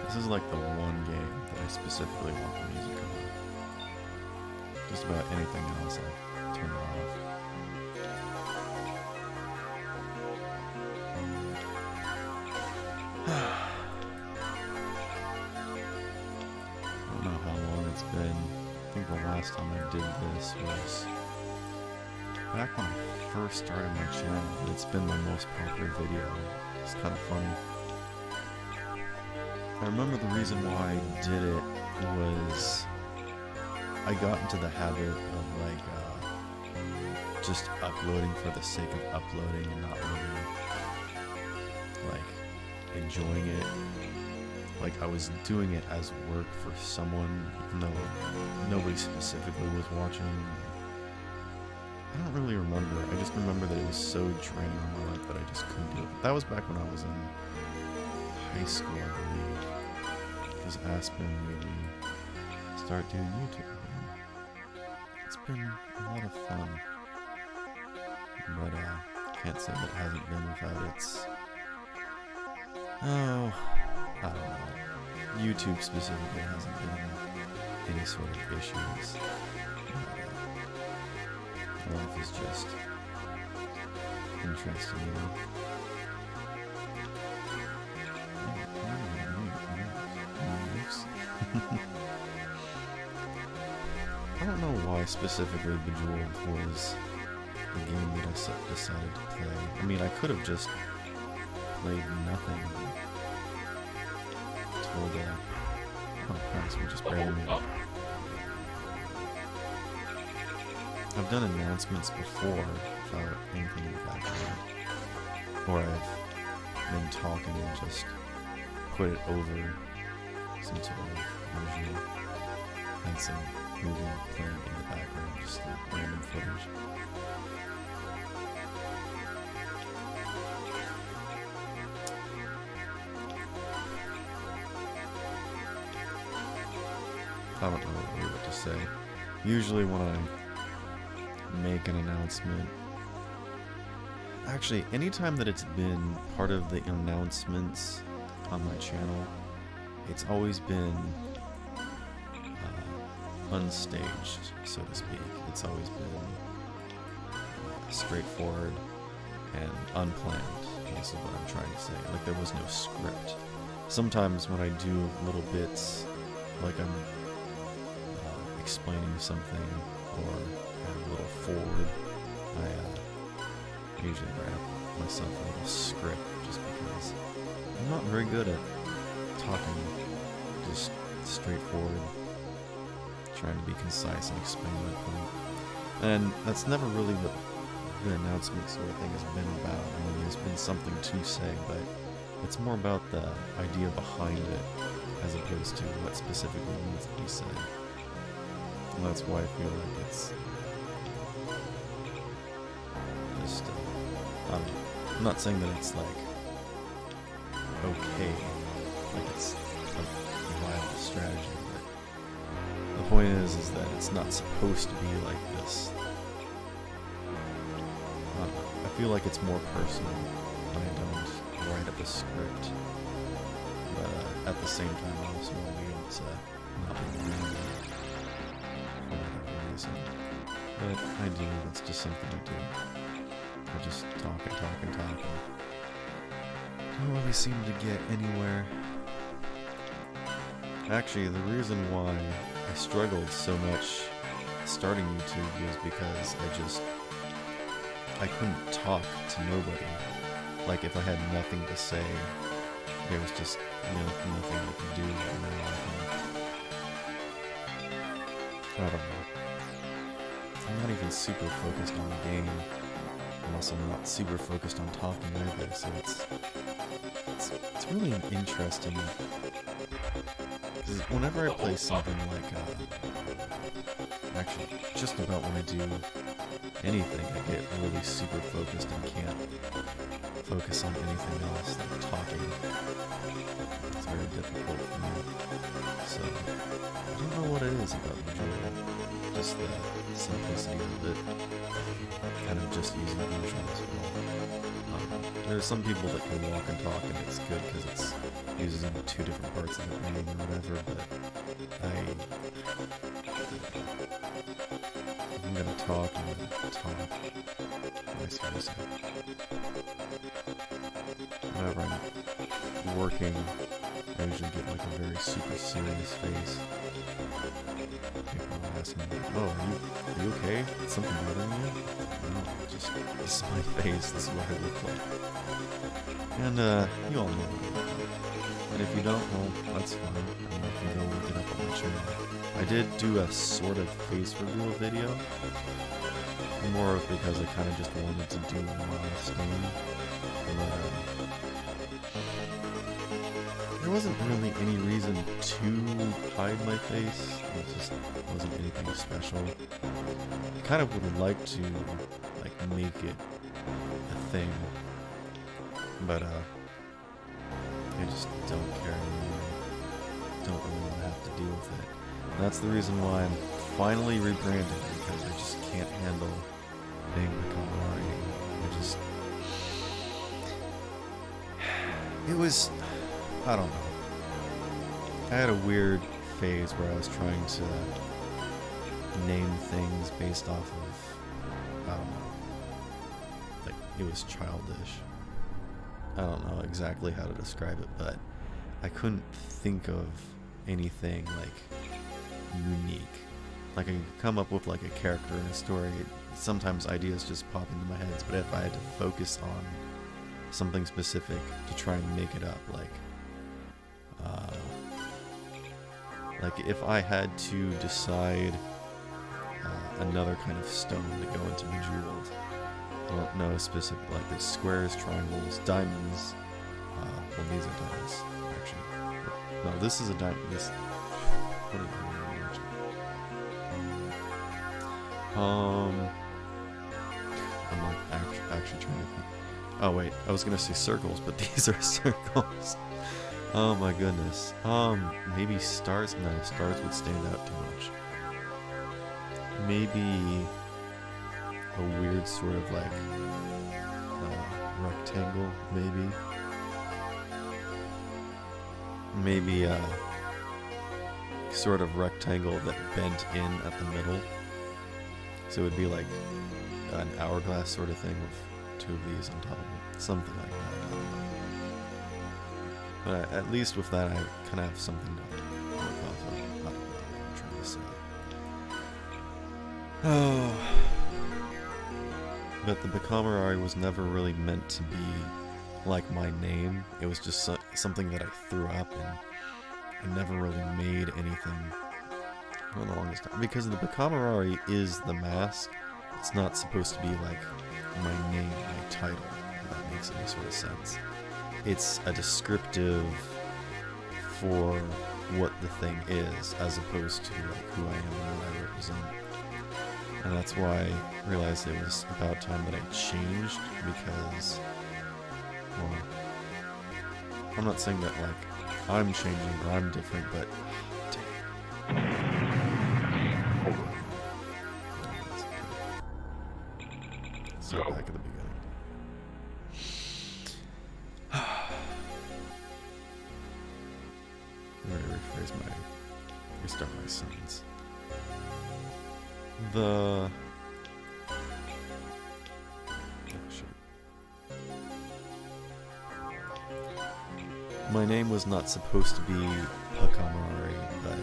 This is like the one game that I specifically want the music on. Just about anything else, I'll turn it off. I don't know how long it's been. I think the last time I did this was back when I first started my channel. It's been my most popular video. It's kind of funny. I remember the reason why I did it was I got into the habit of just uploading for the sake of uploading and not really enjoying it. Like I was doing it as work for someone, even though nobody specifically was watching. I don't really remember. I just remember that it was so draining on my life that I just couldn't do it. But that was back when I was in high school, I believe. Because Aspen made me start doing YouTube. It's been a lot of fun. But can't say that it hasn't been without its... Oh, I don't know. YouTube specifically hasn't been any sort of issues. Life is just interesting, you know? I don't know why specifically Bejeweled was the game that I decided to play. I mean, I could have just played nothing. Told oh Christ, we just barely made it. I've done announcements before without anything in the background. Or I've been talking and just put it over some sort of visual and some movie playing in the background, just the random footage. I don't know really what to say. Usually when I make an announcement, actually anytime that it's been part of the announcements on my channel, it's always been unstaged, so to speak. It's always been straightforward and unplanned. This is what I'm trying to say. Like there was no script. Sometimes when I do little bits, like I'm explaining something or have a little forward, I usually write up myself a little script just because I'm not very good at talking just straightforward, trying to be concise and explain my point. And that's never really what the announcement sort of thing has been about. I mean, there's been something to say, but it's more about the idea behind it as opposed to what specifically needs to be said. And that's why I feel like it's just, I don't know. I'm not saying that it's like okay, like it's a viable strategy, but the point is that it's not supposed to be like this. I feel like it's more personal when I don't write up a script, but at the same time I also want to be able to not be random for whatever reason. But I do, that's just something I do. I just talk and talk and talk and don't really seem to get anywhere. Actually, the reason why I struggled so much starting YouTube was because I couldn't talk to nobody. Like if I had nothing to say, there was just nothing I could do. I don't know. I'm not even super focused on the game. also not super focused on talking either, so it's really an interesting. Because whenever I play something like, actually, just about when I do anything, I get really super focused and can't focus on anything else, like talking. It's very difficult for me. So, I don't know what it is about Bejeweled. Just the simplicity of it. Kind of just using visuals. There are some people that can walk and talk and it's good because it's using two different parts of the brain or whatever, but if I'm gonna talk, I'm gonna talk. Vice versa. Whenever I'm working, I usually get like a very super serious face. People ask me, "Oh, are you okay? Is something bothering you?" No, just this is my face. This is what I look like. And you all know what I look like. And if you don't, well, that's fine. I mean, you can go look it up on my channel. I did do a sort of face reveal video, more because I kind of just wanted to do a milestone. There wasn't really any reason to hide my face. It just wasn't anything special. I kind of would like to like make it a thing, but I just don't care anymore. Don't really want to have to deal with it. And that's the reason why I'm finally rebranding, because I just can't handle being Bejeweled anymore. It was, I don't know. I had a weird phase where I was trying to name things based off of, I don't know, like, it was childish. I don't know exactly how to describe it, but I couldn't think of anything, like, unique. Like, I could come up with, like, a character in a story. Sometimes ideas just pop into my head, but if I had to focus on something specific to try and make it up, like if I had to decide another kind of stone to go into Bejeweled, I don't know specific, like there's squares, triangles, diamonds. Well, these are diamonds, actually. No, this is a diamond. This. What are you I'm like actually trying to think. Oh wait, I was gonna say circles, but these are circles. Oh my goodness. Maybe stars? No, stars would stand out too much. Maybe a weird sort of like rectangle, maybe. Maybe a sort of rectangle that bent in at the middle. So it would be like an hourglass sort of thing with two of these on top of it. Something like that. I don't know. But at least with that, I kind of have something to work off of. I don't know what I'm trying to say. Oh. But the Bejeweled was never really meant to be like my name. It was just something that I threw up, and I never really made anything for the longest time. Because the Bejeweled is the mask. It's not supposed to be like my name, my title, if that makes any sort of sense. It's a descriptive for what the thing is, as opposed to like who I am and what I represent. And that's why I realized it was about time that I changed, because, well, I'm not saying that like I'm changing or I'm different, but so back at the beginning. I'm going to restart my sentence. Oh shit. My name was not supposed to be Bejeweled, but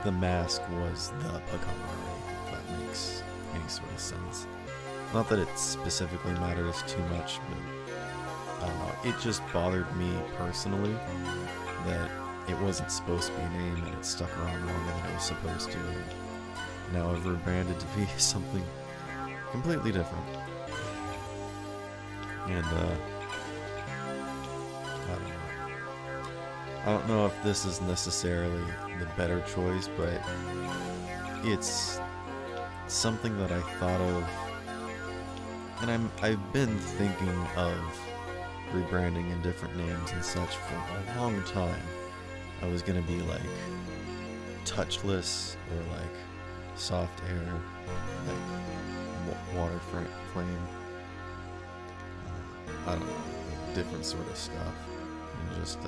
the mask was the Bejeweled, if that makes any sort of sense. Not that it specifically matters too much, but I don't know, it just bothered me personally that it wasn't supposed to be a name and it stuck around longer than it was supposed to. Now I've rebranded to be something completely different. And I don't know if this is necessarily the better choice, but it's something that I thought of, and I've been thinking of rebranding in different names and such for a long time. I was gonna be like touchless or like soft air, like water flame. I don't know, different sort of stuff, and just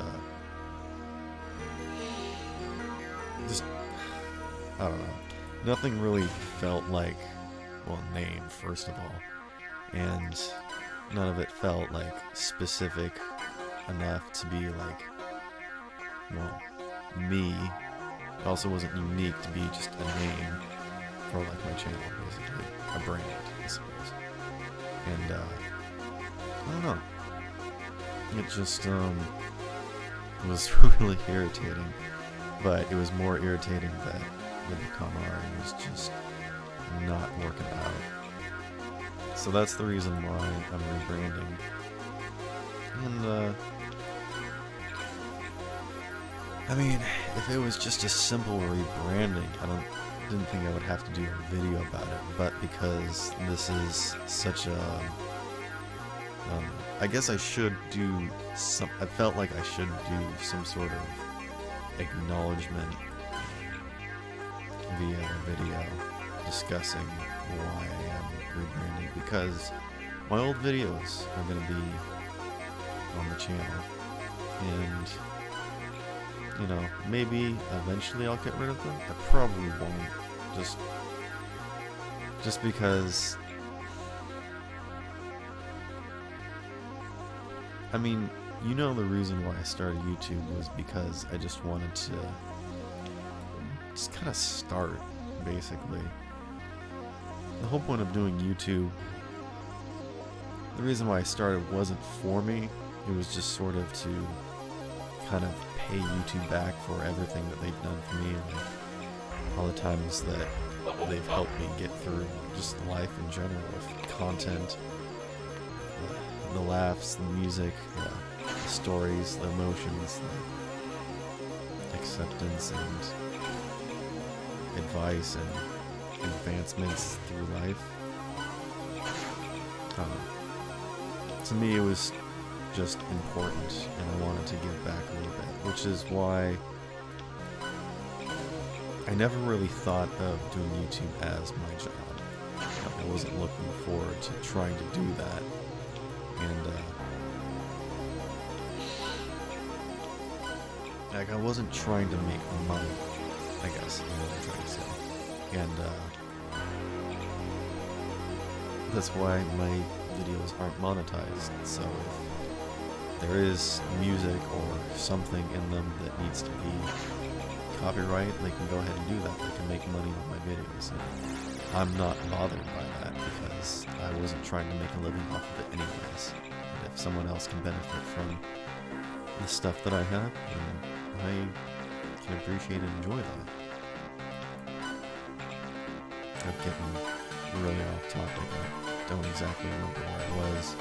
I don't know. Nothing really felt like, well, name first of all, and none of it felt like specific enough to be like, well, me. It also wasn't unique to be just a name for like my channel, basically a brand, I suppose. And I don't know. It just was really irritating, but it was more irritating that the Kamari was just not working out. So that's the reason why I'm rebranding. And I mean, if it was just a simple rebranding, didn't think I would have to do a video about it. But because this is such a, I guess I should do some. I felt like I should do some sort of acknowledgement via a video discussing why I am rebranding, because my old videos are going to be on the channel, and you know, maybe eventually I'll get rid of them. I probably won't, just because, I mean, you know, the reason why I started YouTube was because I just wanted to just kind of start, basically. The whole point of doing YouTube, the reason why I started wasn't for me. It was just sort of to kind of pay YouTube back for everything that they've done for me, like all the times that they've helped me get through just life in general, with content, the laughs, the music, the stories, the emotions, the acceptance and advice and advancements through life. To me, it was just important, and I wanted to give back a little bit, which is why I never really thought of doing YouTube as my job. I wasn't looking forward to trying to do that, and like I wasn't trying to make money, I guess is what I'm trying to say, and that's why my videos aren't monetized. So if there is music or something in them that needs to be copyright, they can go ahead and do that. They can make money with my videos. And I'm not bothered by that because I wasn't trying to make a living off of it anyways. And if someone else can benefit from the stuff that I have, then I can appreciate and enjoy that. I'm getting really off topic. I don't exactly remember where I was,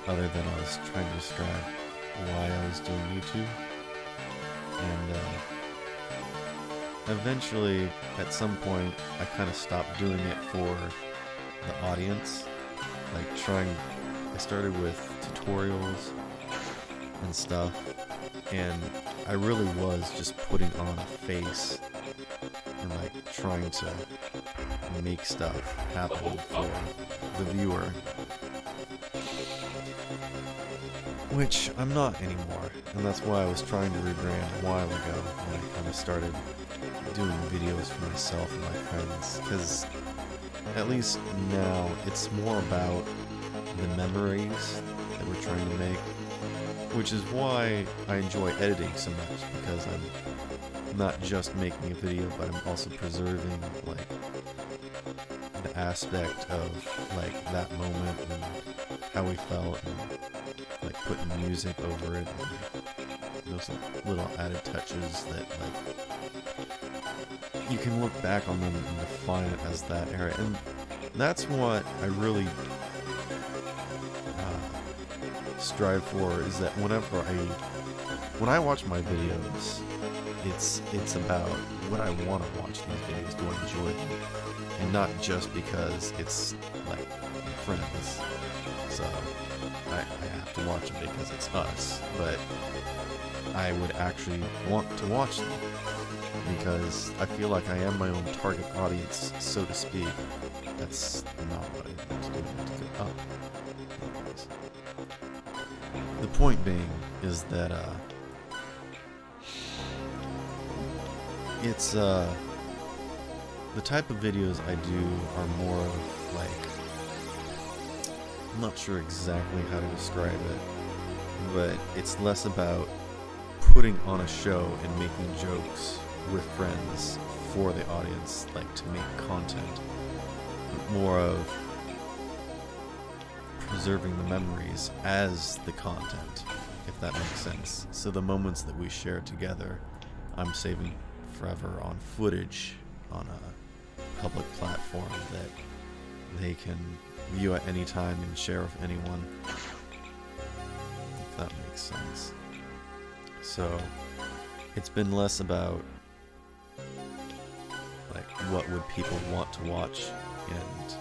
other than I was trying to describe why I was doing YouTube. And eventually, at some point, I kind of stopped doing it for the audience. Like I started with tutorials and stuff, and I really was just putting on a face and like trying to make stuff happen for the viewer, which I'm not anymore. And that's why I was trying to rebrand a while ago when I kind of started doing videos for myself and my friends, because at least now it's more about the memories that we're trying to make, which is why I enjoy editing so much, because I'm not just making a video, but I'm also preserving like the aspect of like that moment and how we felt, and like putting music over it, and those little added touches that like you can look back on them and define it as that era. And that's what I really strive for is that when I watch my videos, it's about what I want to watch these videos, do I enjoy them, and not just because it's like friends. So I have to watch them because it's us, but I would actually want to watch them because I feel like I am my own target audience, so to speak. That's not what I meant to do. Anyways. The point being is that it's the type of videos I do are more of like, I'm not sure exactly how to describe it, but it's less about putting on a show and making jokes with friends for the audience, like to make content, but more of preserving the memories as the content, if that makes sense. So the moments that we share together, I'm saving forever on footage on a public platform that they can view at any time and share with anyone, if that makes sense. So it's been less about like what would people want to watch and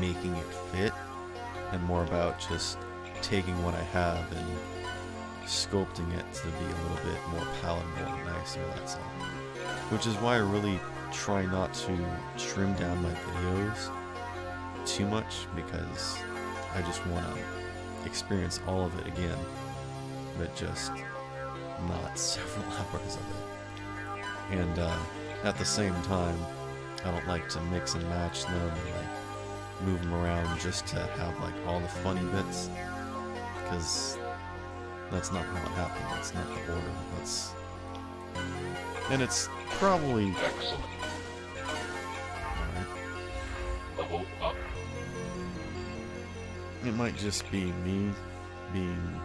making it fit, and more about just taking what I have and sculpting it to be a little bit more palatable and nicer, that's all. Which is why I really try not to trim down my videos too much, because I just want to experience all of it again, but just not several hours of it. And at the same time, I don't like to mix and match them and like move them around just to have like all the funny bits, because that's not how it happened. That's not the order. And it's probably Excellent. alright. Level up. It might just be me being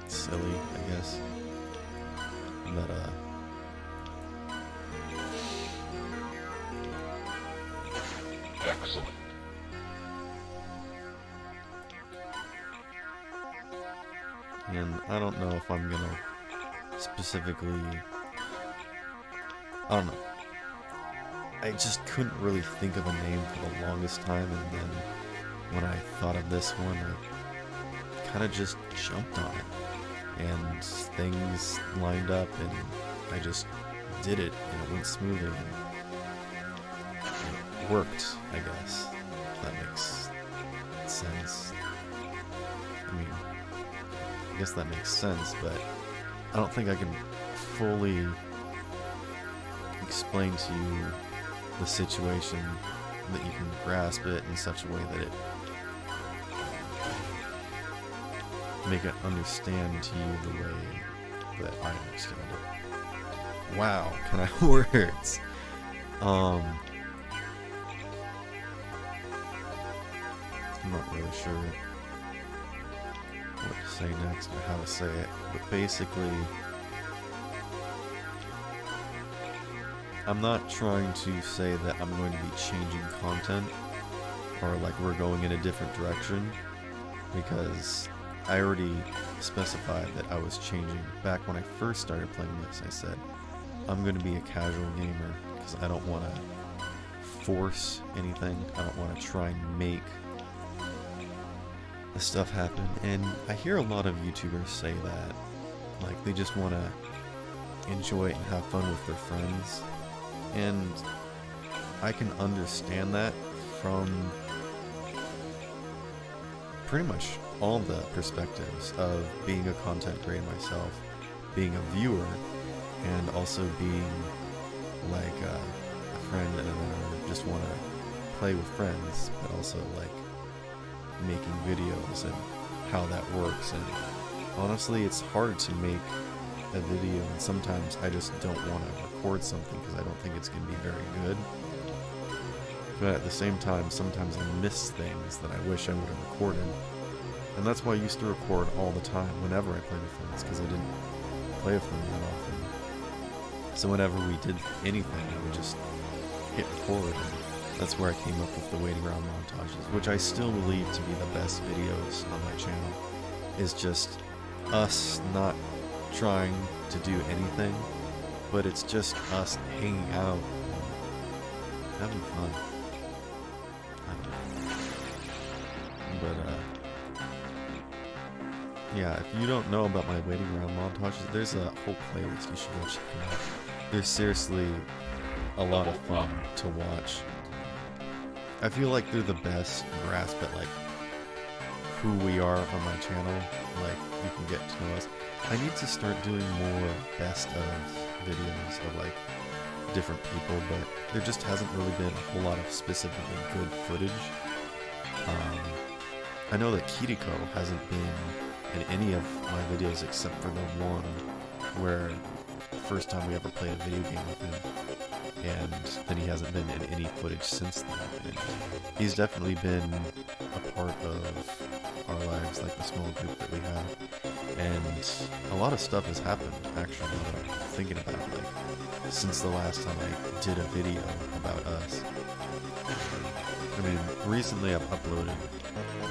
silly, I guess. But Excellent. and I don't know if I'm gonna specifically, I don't know. I just couldn't really think of a name for the longest time, and then when I thought of this one, I kind of just jumped on it, and things lined up, and I just did it, and it went smoothly, and it worked, I guess, if that makes sense. I mean, I guess that makes sense, but I don't think I can fully explain to you the situation that you can grasp it in such a way that it make it understand to you the way that I understand it. Wow, can I words? I'm not really sure what to say next or how to say it, but basically, I'm not trying to say that I'm going to be changing content or like we're going in a different direction, because I already specified that I was changing. Back when I first started playing this, I said I'm going to be a casual gamer because I don't want to force anything. I don't want to try and make the stuff happen. And I hear a lot of YouTubers say that, like, they just want to enjoy it and have fun with their friends. And I can understand that from pretty much all the perspectives of being a content creator myself, being a viewer, and also being like a friend and I just want to play with friends, but also like making videos and how that works. And honestly, it's hard to make a video, and sometimes I just don't want to record something because I don't think it's going to be very good. But at the same time, sometimes I miss things that I wish I would have recorded. And that's why I used to record all the time whenever I played with friends, because I didn't play with them that often. So whenever we did anything, I would just hit record, and That's where I came up with the waiting around montages, which I still believe to be the best videos on my channel. Is just us not trying to do anything, but it's just us hanging out and having fun. I don't know. But yeah, if you don't know about my waiting around montages, there's a whole playlist you should go check out. They're seriously a lot of fun to watch. I feel like they're the best grasp at like who we are on my channel. Like you can get to know us. I need to start doing more best of videos of like different people, but there just hasn't really been a whole lot of specifically good footage. I know that Kiriko hasn't been in any of my videos except for the one where the first time we ever played a video game with him, and then he hasn't been in any footage since then. And he's definitely been a part of our lives, like the small group that we have, and a lot of stuff has happened actually now that I'm thinking about it, like since the last time I did a video about us. I mean, recently I've uploaded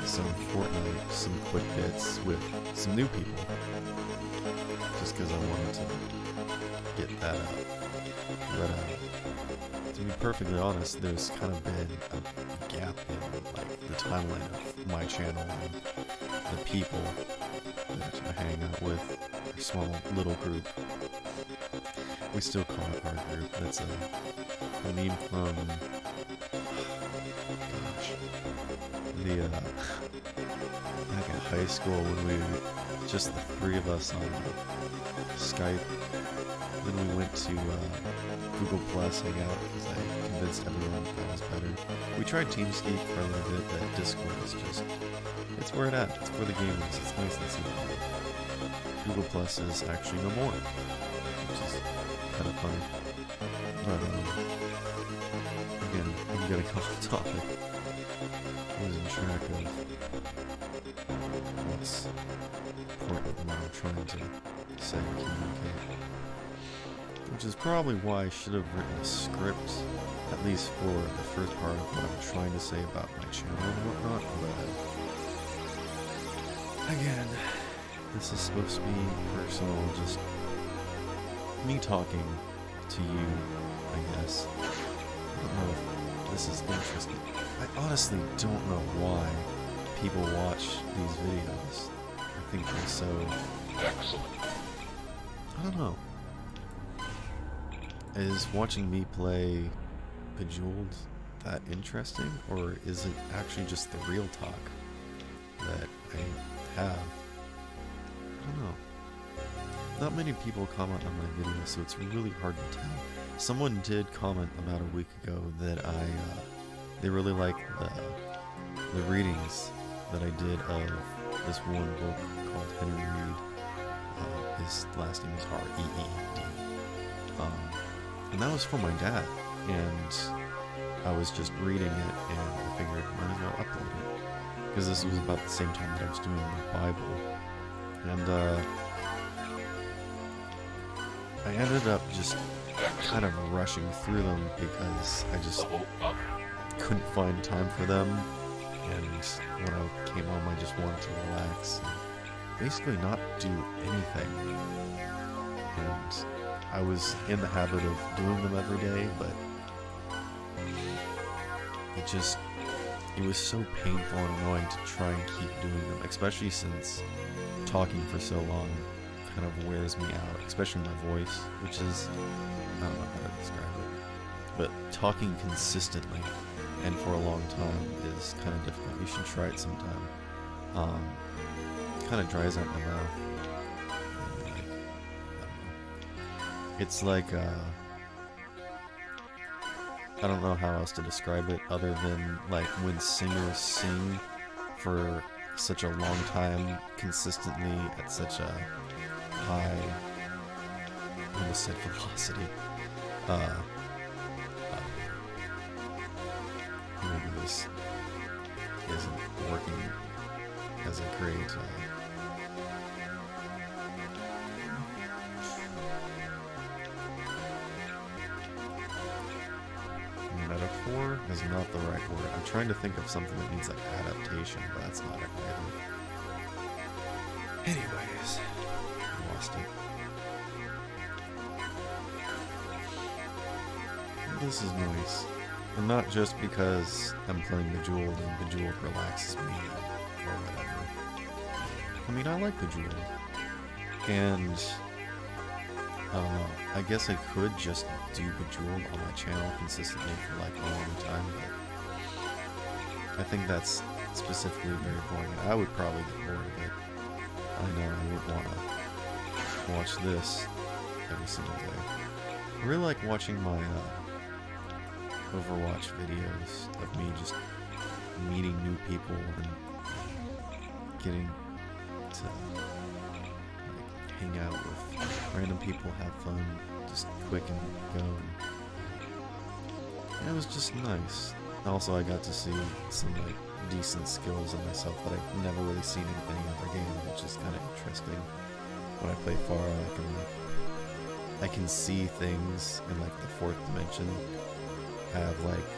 some Fortnite, some quick bits with some new people, just because I wanted to get that out. But to be perfectly honest, there's kind of been a gap in like the timeline of my channel and the people that I hang out with, our small little group. We still call it our group. That's a meme from, gosh, the back in high school when we just the three of us on Skype. Then we went to Google Plus Hangout because I convinced everyone that was better. We tried TeamSpeak for a little bit, but Discord is just, it's where it at. It's for the gamers. It's nice and simple. Google Plus is actually no more, which is kind of funny. But again, I'm getting off topic. Losing track of what's important when I'm trying to say and communicate. Which is probably why I should have written a script, at least for the first part of what I'm trying to say about my channel and whatnot. But again, this is supposed to be personal, just me talking to you, I guess. I don't know if this is interesting. I honestly don't know why people watch these videos. I think they're so... Excellent. I don't know. Is watching me play Bejeweled that interesting, or is it actually just the real talk that I have? I don't know. Not many people comment on my videos, so it's really hard to tell. Someone did comment about a week ago that they really like the readings that I did of this one book called Henry Reed. His last name is R-E-E-D. And that was from my dad, and I was just reading it, and I figured might as well upload it, because this was about the same time that I was doing the Bible, and I ended up just kind of rushing through them because I just couldn't find time for them, and when I came home I just wanted to relax and basically not do anything, and I was in the habit of doing them every day, but it was so painful and annoying to try and keep doing them, especially since talking for so long kind of wears me out, especially my voice, which is, I don't know how to describe it, but talking consistently and for a long time is kind of difficult. You should try it sometime. Kind of dries out my mouth. It's like, I don't know how else to describe it other than like when singers sing for such a long time, consistently at such a high, I almost said velocity. Maybe this isn't working as a great, metaphor, as is not the right word. I'm trying to think of something that means like adaptation, but that's not it either. Anyways, I lost it. This is nice. And not just because I'm playing Bejeweled and Bejeweled relaxes me or whatever. I mean, I like Bejeweled. And I don't know. I guess I could just do Bejeweled on my channel consistently for like a long time, but I think that's specifically very boring. I would probably get bored of it. I know I wouldn't want to watch this every single day. I really like watching my Overwatch videos of me just meeting new people and getting to like hang out with random people, have fun, just quick and go. And it was just nice. Also, I got to see some like decent skills in myself that I've never really seen in any other game, which is kind of interesting. When I play Pharah, I can see things in like the fourth dimension. Have like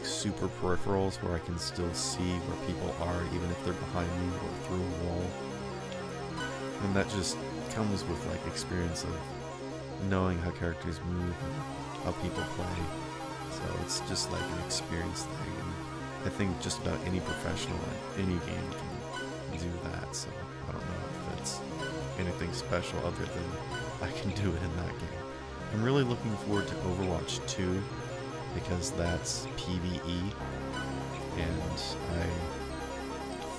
super peripherals where I can still see where people are even if they're behind me or through a wall. And that just comes with like experience of knowing how characters move and how people play. So it's just like an experience thing, and I think just about any professional in any game can do that. So I don't know if it's anything special other than I can do it in that game. I'm really looking forward to Overwatch 2 because that's PvE, and I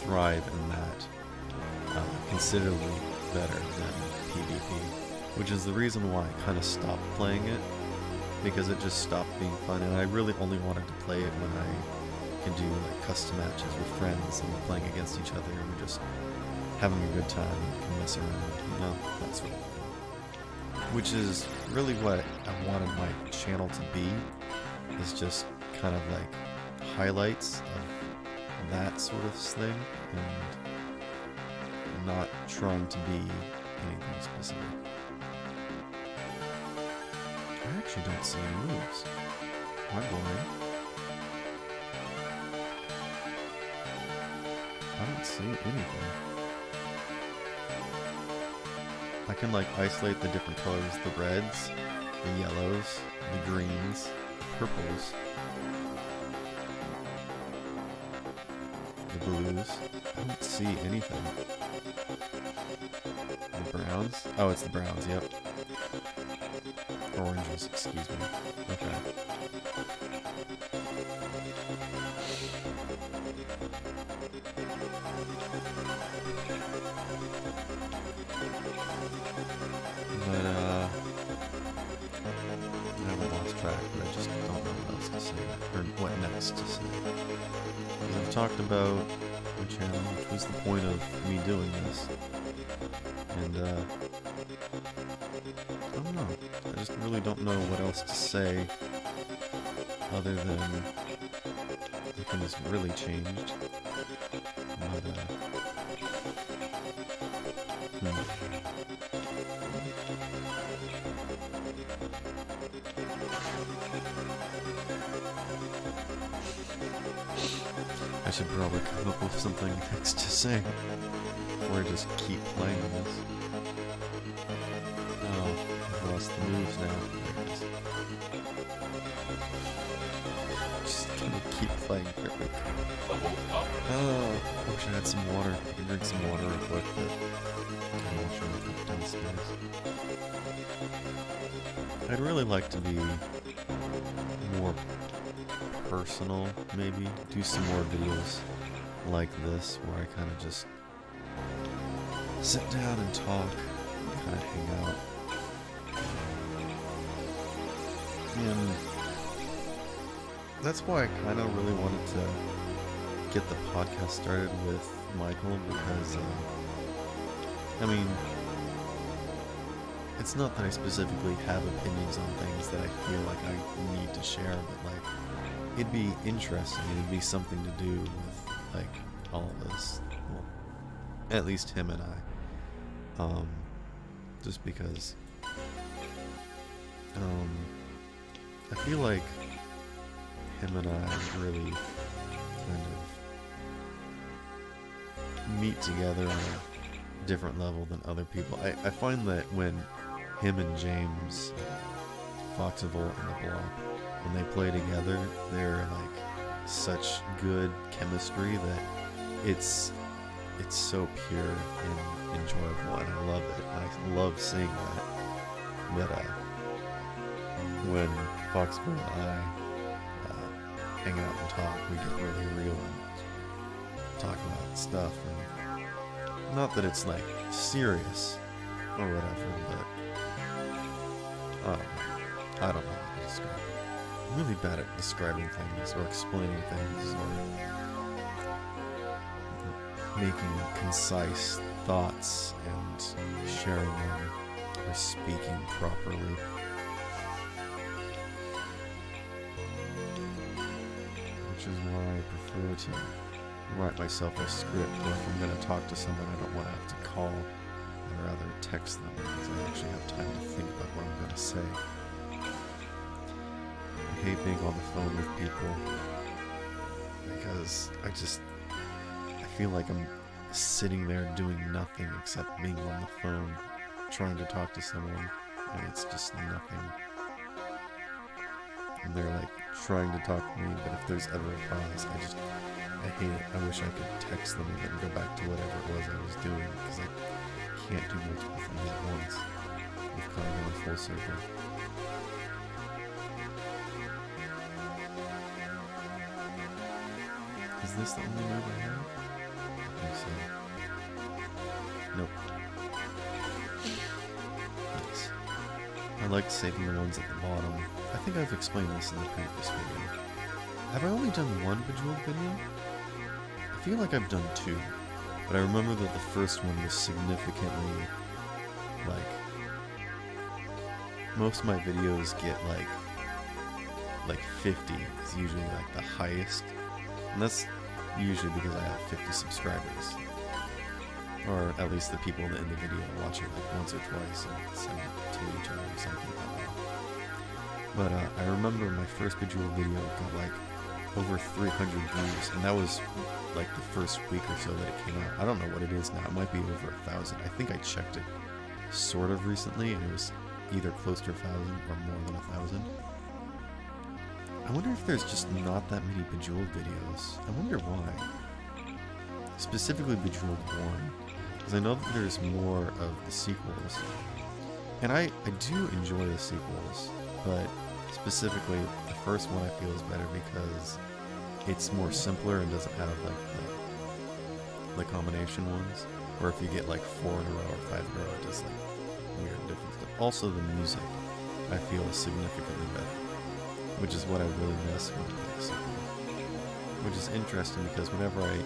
thrive in that considerably better than PvP, which is the reason why I kind of stopped playing it, because it just stopped being fun, and I really only wanted to play it when I can do like custom matches with friends and we're playing against each other and we're just having a good time and can mess around, you know, that sort of thing. Which is really what I wanted my channel to be, is just kind of like highlights of that sort of thing, and not trying to be anything specific. I actually don't see any moves. Am I blind? I don't see anything. I can like isolate the different colors, the reds, the yellows, the greens, purples, the blues. I don't see anything. The browns? Oh, it's the browns, yep. Oranges, excuse me. Okay. But, I haven't lost track, but I just don't know what else to say, or what next to say. Because I've talked about my channel, which was the point of me doing this. And, I don't know. I just really don't know what else to say other than nothing has really changed. But, I should probably come up with something next to say, or just keep playing this. Oh, I've lost the moves now. There it is. Just gonna keep playing perfect. Oh, I wish I had some water. I can drink some water real quick, but I'm not sure if I'm downstairs. I'd really like to be more personal, maybe. Do some more videos like this, where I kind of just sit down and talk, kind of hang out. And that's why I kind of really wanted to get the podcast started with Michael, because, I mean, it's not that I specifically have opinions on things that I feel like I need to share, but, like, it'd be interesting, it'd be something to do with, like, all of us. Well, at least him and I. Just because, I feel like him and I really kind of meet together on a different level than other people. I find that when him and James, Foxable and the Blob, when they play together, they're like such good chemistry that it's so pure and enjoyable, and I love it. I love seeing that. But when Foxable and I hang out and talk, we get really real and talk about stuff. And not that it's like serious or whatever, but I don't know how to describe it. I'm really bad at describing things or explaining things or making concise thoughts and sharing them or speaking properly. Which is why I prefer to write myself a script, or if I'm going to talk to someone I don't want to have to call, I'd rather text them because I actually have time to think about what I'm going to say. I hate being on the phone with people because I feel like I'm sitting there doing nothing except being on the phone, trying to talk to someone, and it's just nothing. And they're like trying to talk to me, but if there's ever a pause, I hate it. I wish I could text them and then go back to whatever it was I was doing, because I can't do multiple things at once. We've kind of gone full circle. Is this the only move I have? I think so. Nope. Nice. I like saving the ones at the bottom. I think I've explained this in the previous video. Have I only done one Bejeweled video? I feel like I've done two, but I remember that the first one was significantly, like, most of my videos get like 50 is usually like the highest, and that's usually because I have 50 subscribers, or at least the people in the video watch it like once or twice and send it to each other or something like that. But I remember my first Bejeweled video got like over 300 views, and that was like the first week or so that it came out. I don't know what it is now. It might be over 1,000. I think I checked it sort of recently, and it was either close to 1,000 or more than 1,000. I wonder if there's just not that many Bejeweled videos. I wonder why. Specifically Bejeweled 1, because I know that there's more of the sequels. And I do enjoy the sequels, but specifically the first one I feel is better because it's more simpler and doesn't have like the combination ones, or if you get like 4 in a row or 5 in a row, it does like weird different stuff. Also the music I feel is significantly better, which is what I really miss when I play the sequel. Which is interesting because whenever I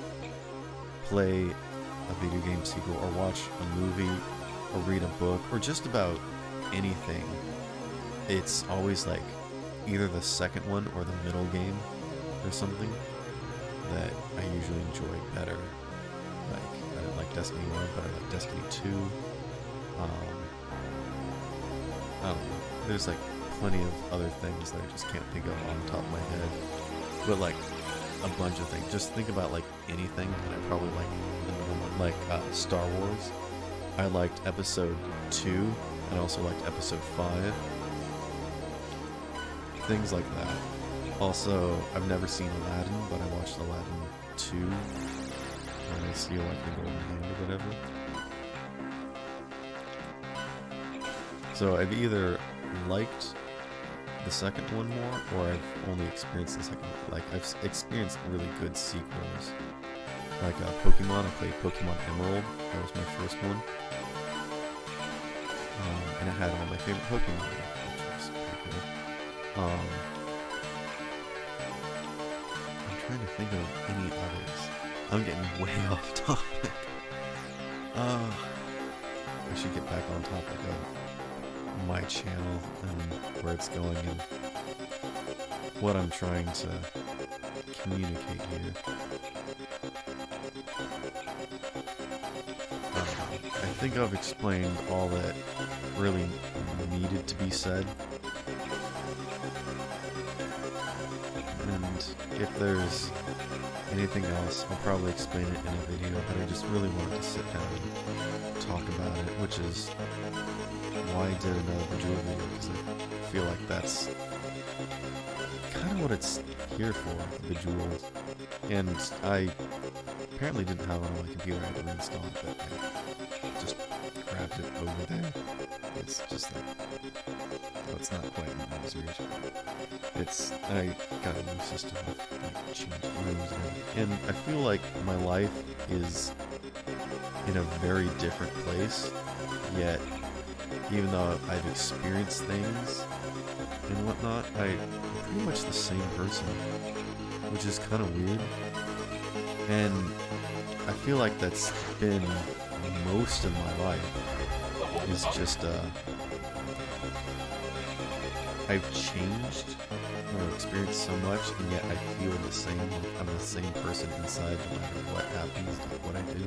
play a video game sequel or watch a movie or read a book or just about anything, it's always like either the second one or the middle game or something that I usually enjoy better. Like, I didn't like Destiny 1, but I like Destiny 2. I don't know. There's like plenty of other things that I just can't think of on the top of my head. But like a bunch of things. Just think about like anything that I probably like. Like Star Wars. I liked Episode 2 and also liked Episode 5. Things like that. Also, I've never seen Aladdin, but I watched Aladdin 2. And I see like the golden hand or whatever. So I've either liked the second one more, or I've only experienced the second one. Like, I've experienced really good sequels. Like Pokemon, I played Pokemon Emerald. That was my first one. And it had all my favorite Pokemon, which was pretty cool. I'm trying to think of any others. I'm getting way off topic. I should get back on topic of my channel and where it's going and what I'm trying to communicate here. I think I've explained all that really needed to be said. And if there's anything else, I'll probably explain it in a video, but I just really wanted to sit down and talk about it, which is why I did another Bejeweled video, because I feel like that's kind of what it's here for, Bejeweled. And I apparently didn't have it on my computer, I had to reinstall it, but I just grabbed it over there. It's just like, oh, it's not quite in my reach. It's, I got a new system of like, changing rooms and everything. And I feel like my life is in a very different place, yet even though I've experienced things and whatnot, I'm pretty much the same person, which is kind of weird. And I feel like that's been most of my life, is just, I've changed or experienced so much, and yet I feel the same. I'm the same person inside no matter what happens, like what I do.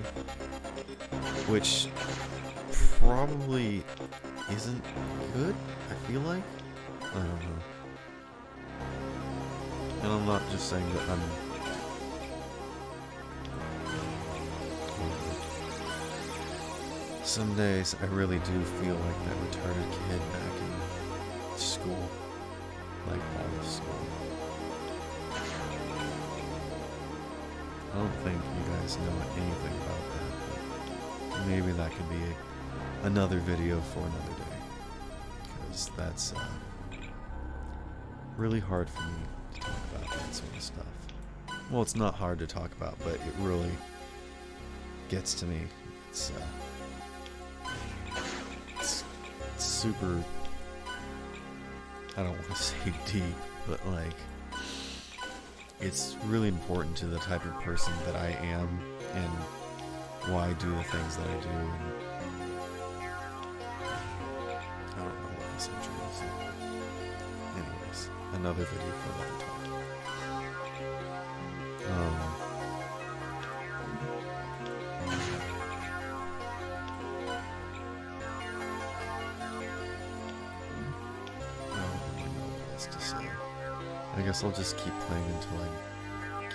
Which probably isn't good, I feel like. I don't know. And I'm not just saying that I'm... Some days I really do feel like that retarded kid back in school. Like all of school. I don't think you guys know anything about that, but maybe that could be another video for another day. Because that's really hard for me to talk about that sort of stuff. Well, it's not hard to talk about, but it really gets to me. It's super, I don't want to say deep, but like, it's really important to the type of person that I am and why I do the things that I do. And I don't know what else I'm trying to say. Anyways, another video for another time. To say. I guess I'll just keep playing until I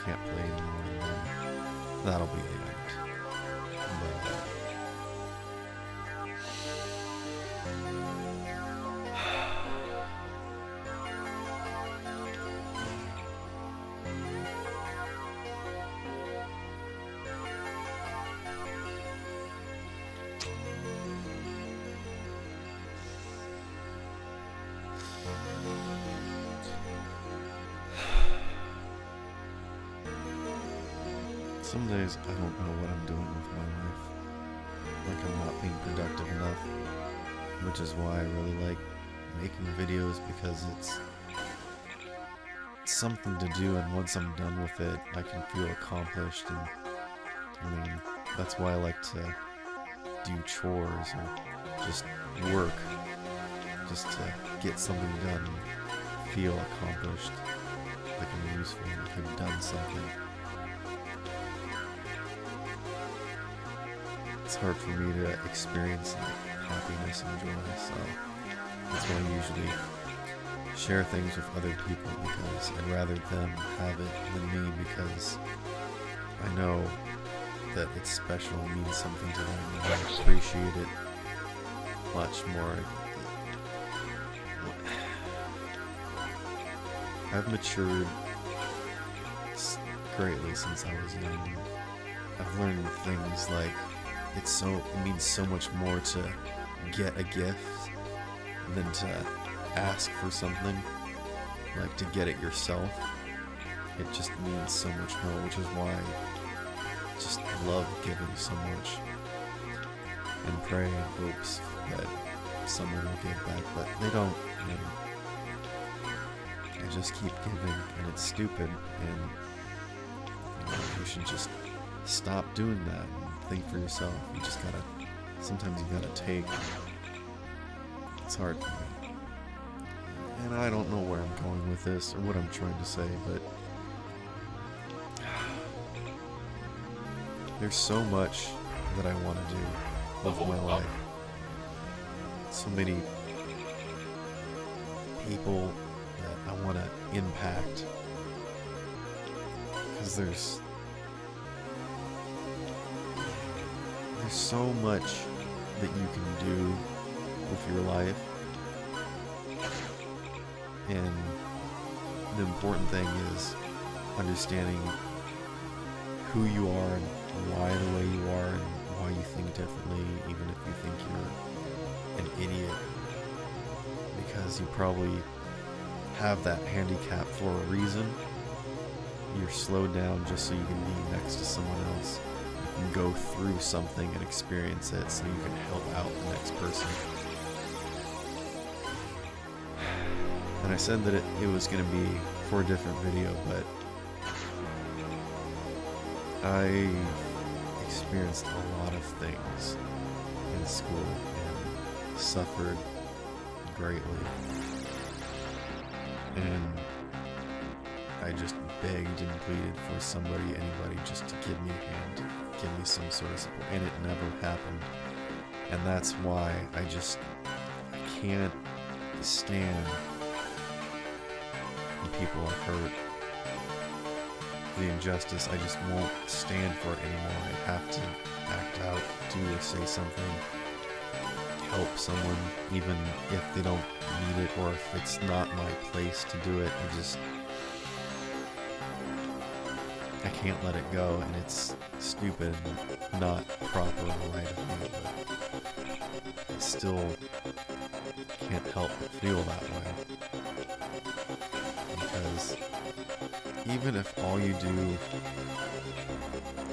can't play anymore, and then that'll be the end. Some days I don't know what I'm doing with my life. Like I'm not being productive enough, which is why I really like making videos, because it's something to do, and once I'm done with it, I can feel accomplished. And I mean, that's why I like to do chores or just work, just to get something done and feel accomplished, like I'm useful, like I've done something. It's hard for me to experience like, happiness and joy, so that's why I usually share things with other people, because I'd rather them have it than me, because I know that it's special and means something to them, and I appreciate it much more. I've matured greatly since I was young. I've learned things like it means so much more to get a gift than to ask for something, like to get it yourself. It just means so much more, which is why I just love giving so much and pray in hopes that someone will give back, but they don't. I just keep giving, and it's stupid, and you should just stop doing that and think for yourself. You just gotta, sometimes you gotta take. It's hard for me. And I don't know where I'm going with this or what I'm trying to say, but there's so much that I want to do with my life. So many people that I want to impact. because there's so much that you can do with your life, and the important thing is understanding who you are and why the way you are and why you think differently, even if you think you're an idiot, because you probably have that handicap for a reason. You're slowed down just so you can be next to someone else. You can go through something and experience it so you can help out the next person. And I said that it was going to be for a different video, but I experienced a lot of things in school and suffered greatly. And I just begged and pleaded for somebody, anybody, just to give me a hand, give me some sort of support, and it never happened. And that's why I can't stand when people are hurt. The injustice, I just won't stand for it anymore. I have to act out, do or say something, help someone, even if they don't need it or if it's not my place to do it. I can't let it go, and it's stupid and not proper or right of me, but I still can't help but feel that way. Because even if all you do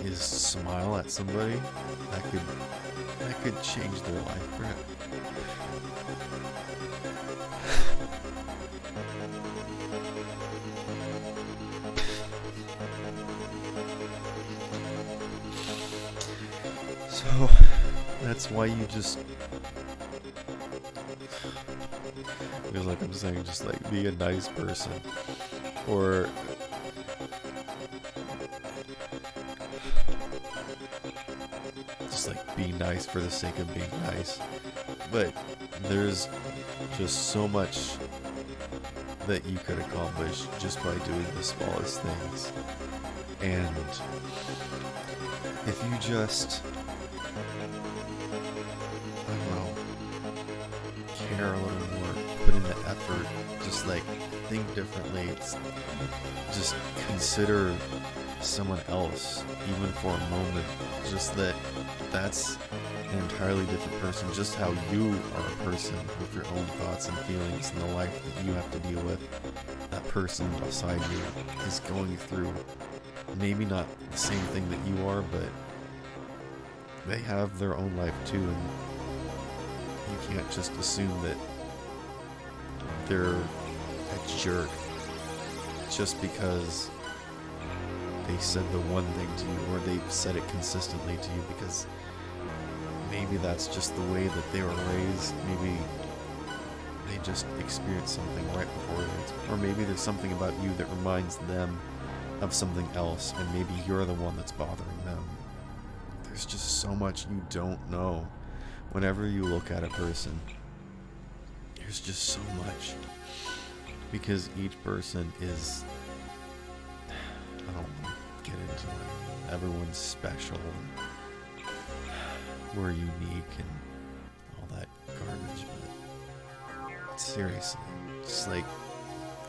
is smile at somebody, that could change their life forever. So that's why you just feels like I'm saying, just like be a nice person, or just like be nice for the sake of being nice. But there's just so much that you could accomplish just by doing the smallest things. And if you just, I don't know, care a little more, put in the effort, just like think differently, just consider someone else, even for a moment, just that's an entirely different person, just how you are a person with your own thoughts and feelings and the life that you have to deal with. That person beside you is going through maybe not the same thing that you are, but they have their own life too, and you can't just assume that they're a jerk just because they said the one thing to you, or they've said it consistently to you, because maybe that's just the way that they were raised. Maybe they just experienced something right before they, or maybe there's something about you that reminds them of something else, and maybe you're the one that's bothering them. There's just so much you don't know. Whenever you look at a person, there's just so much, because each person is, I don't want to get into it, everyone's special and we're unique and all that garbage, but seriously, just like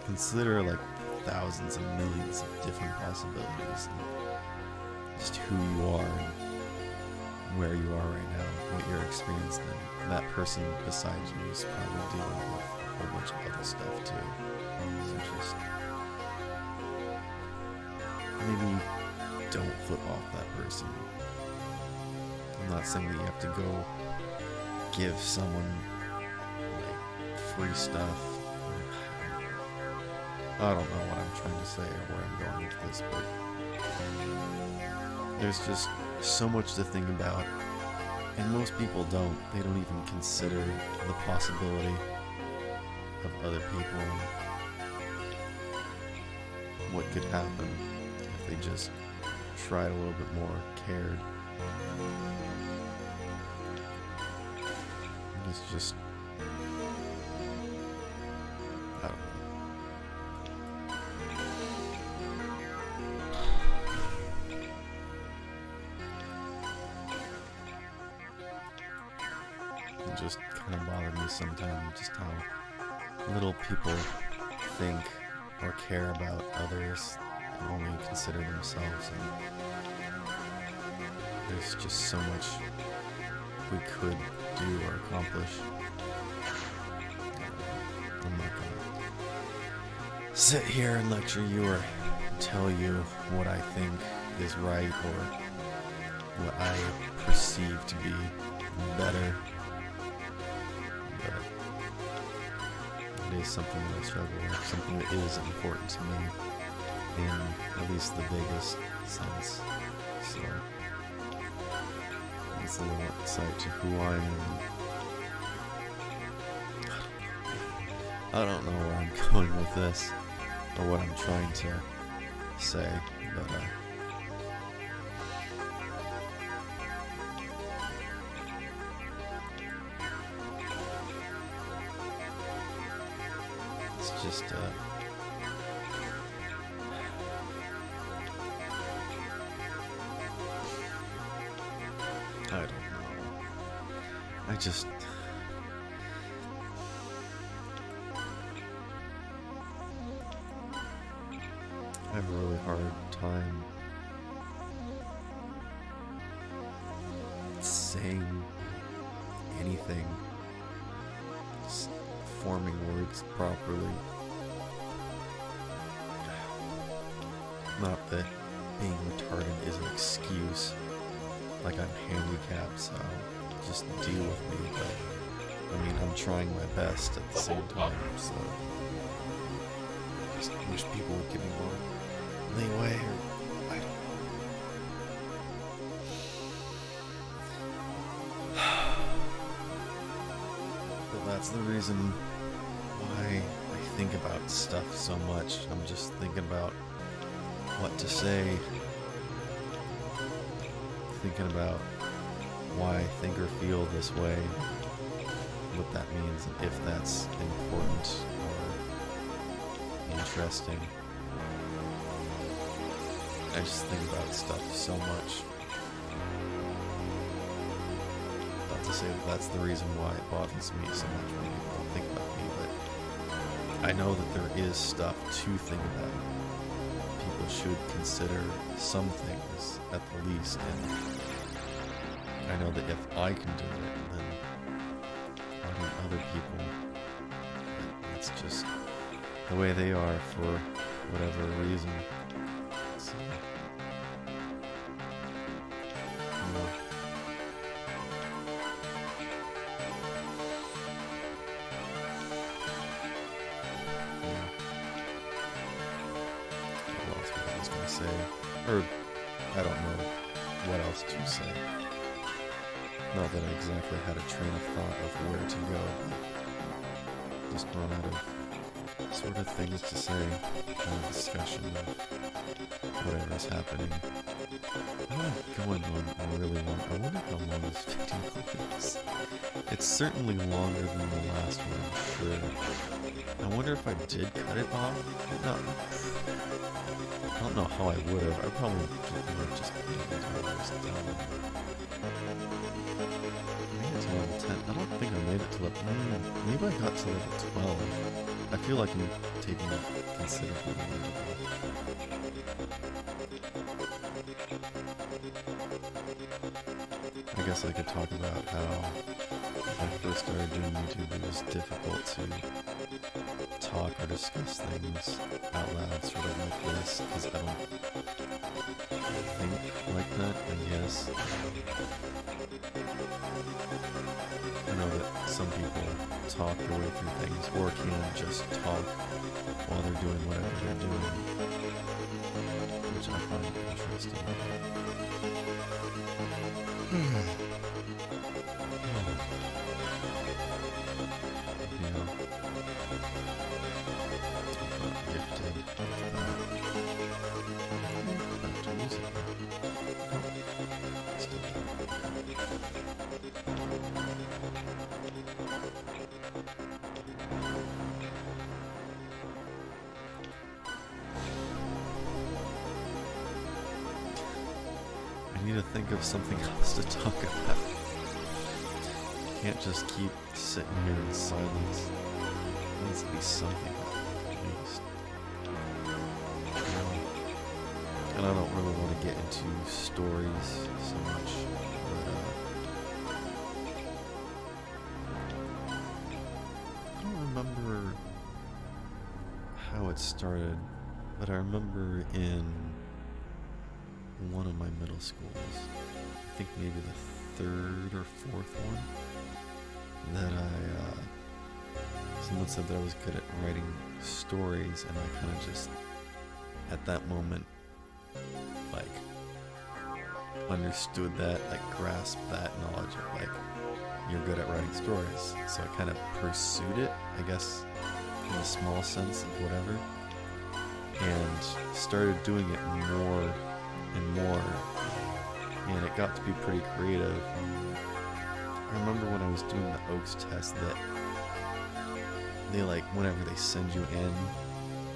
consider like thousands and millions of different possibilities, and just who you are and where you are right now, what you're experiencing, and that person beside you is probably dealing with a whole bunch of other stuff too. So just maybe don't flip off that person. I'm not saying that you have to go give someone like free stuff. I don't know what I'm trying to say or where I'm going with this, but there's just so much to think about, and most people don't. They don't even consider the possibility of other people, what could happen if they just tried a little bit more, cared. It's just, I don't know. just kind of bother me sometimes, just how little people think or care about others and only consider themselves. And there's just so much we could do or accomplish. I'm not gonna sit here and lecture you or tell you what I think is right or what I perceive to be better, but it is something that I struggle with, something that is important to me in at least the biggest sense. So it's a little insight to who I am. I don't know where I'm going with this or what I'm trying to say, but it's just I don't know. I have a really hard time saying anything, forming words properly. Not that being retarded is an excuse, like I'm handicapped, so just deal with me, but I mean, I'm trying my best at the same time, so I just wish people would give me more leeway, or I don't know. But that's the reason why I think about stuff so much. I'm just thinking about what to say, thinking about why I think or feel this way, what that means, and if that's important or interesting. I just think about stuff so much. Not to say that that's the reason why it bothers me so much when people think about me, but I know that there is stuff to think about. People should consider some things at the least, and I know that if I can do it, then why don't other people? That's just the way they are for whatever reason. So, say, or I don't know what else to say. Not that I exactly had a train of thought of where to go, but just run out of sort of things to say, kind of discussion of whatever's happening. I'm not going on really long. I wonder how long this 15 is. It's certainly longer than the last one, I'm sure. I wonder if I did cut it off. No. I don't know how I would have. I probably would have just made it until I was done. I made it to level 10. I don't think I made it to level... maybe I got to level 12. I feel like I'm taking it considerably longer. I guess I could talk about how when I first started doing YouTube, it was difficult to talk or discuss things out loud, sort of like this, because I don't think like that, I guess. I know that some people talk their way through things, or can just talk while they're doing whatever they're doing, which I find interesting. Gifted with that. Back to music. Still there. I need to think of something else to talk about. can't just keep sitting here in silence. There needs to be something at least. And I don't really want to get into stories so much, but I don't remember how it started, but I remember in one of my middle schools, I think maybe the third or fourth one, that someone said that I was good at writing stories, and I kind of just, at that moment, like, understood that, like, grasped that knowledge of, like, you're good at writing stories. So I kind of pursued it, I guess, in a small sense of whatever, and started doing it more and more, and it got to be pretty creative. I remember when I was doing the Oaks test that they, like, whenever they send you in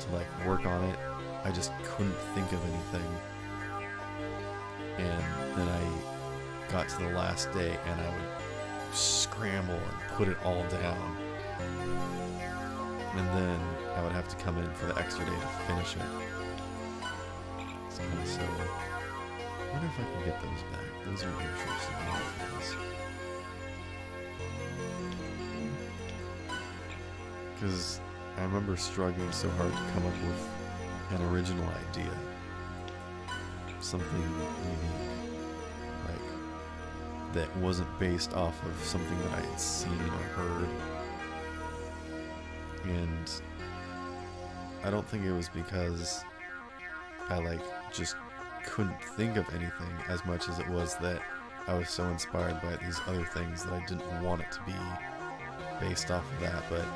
to, like, work on it, I just couldn't think of anything. And then I got to the last day and I would scramble and put it all down. And then I would have to come in for the extra day to finish it. It's kind of silly. I wonder if I can get those back. Those are interesting. Because I remember struggling so hard to come up with an original idea. Something unique. Like, that wasn't based off of something that I had seen or heard. And I don't think it was because I, like, just couldn't think of anything as much as it was that I was so inspired by these other things that I didn't want it to be based off of that. But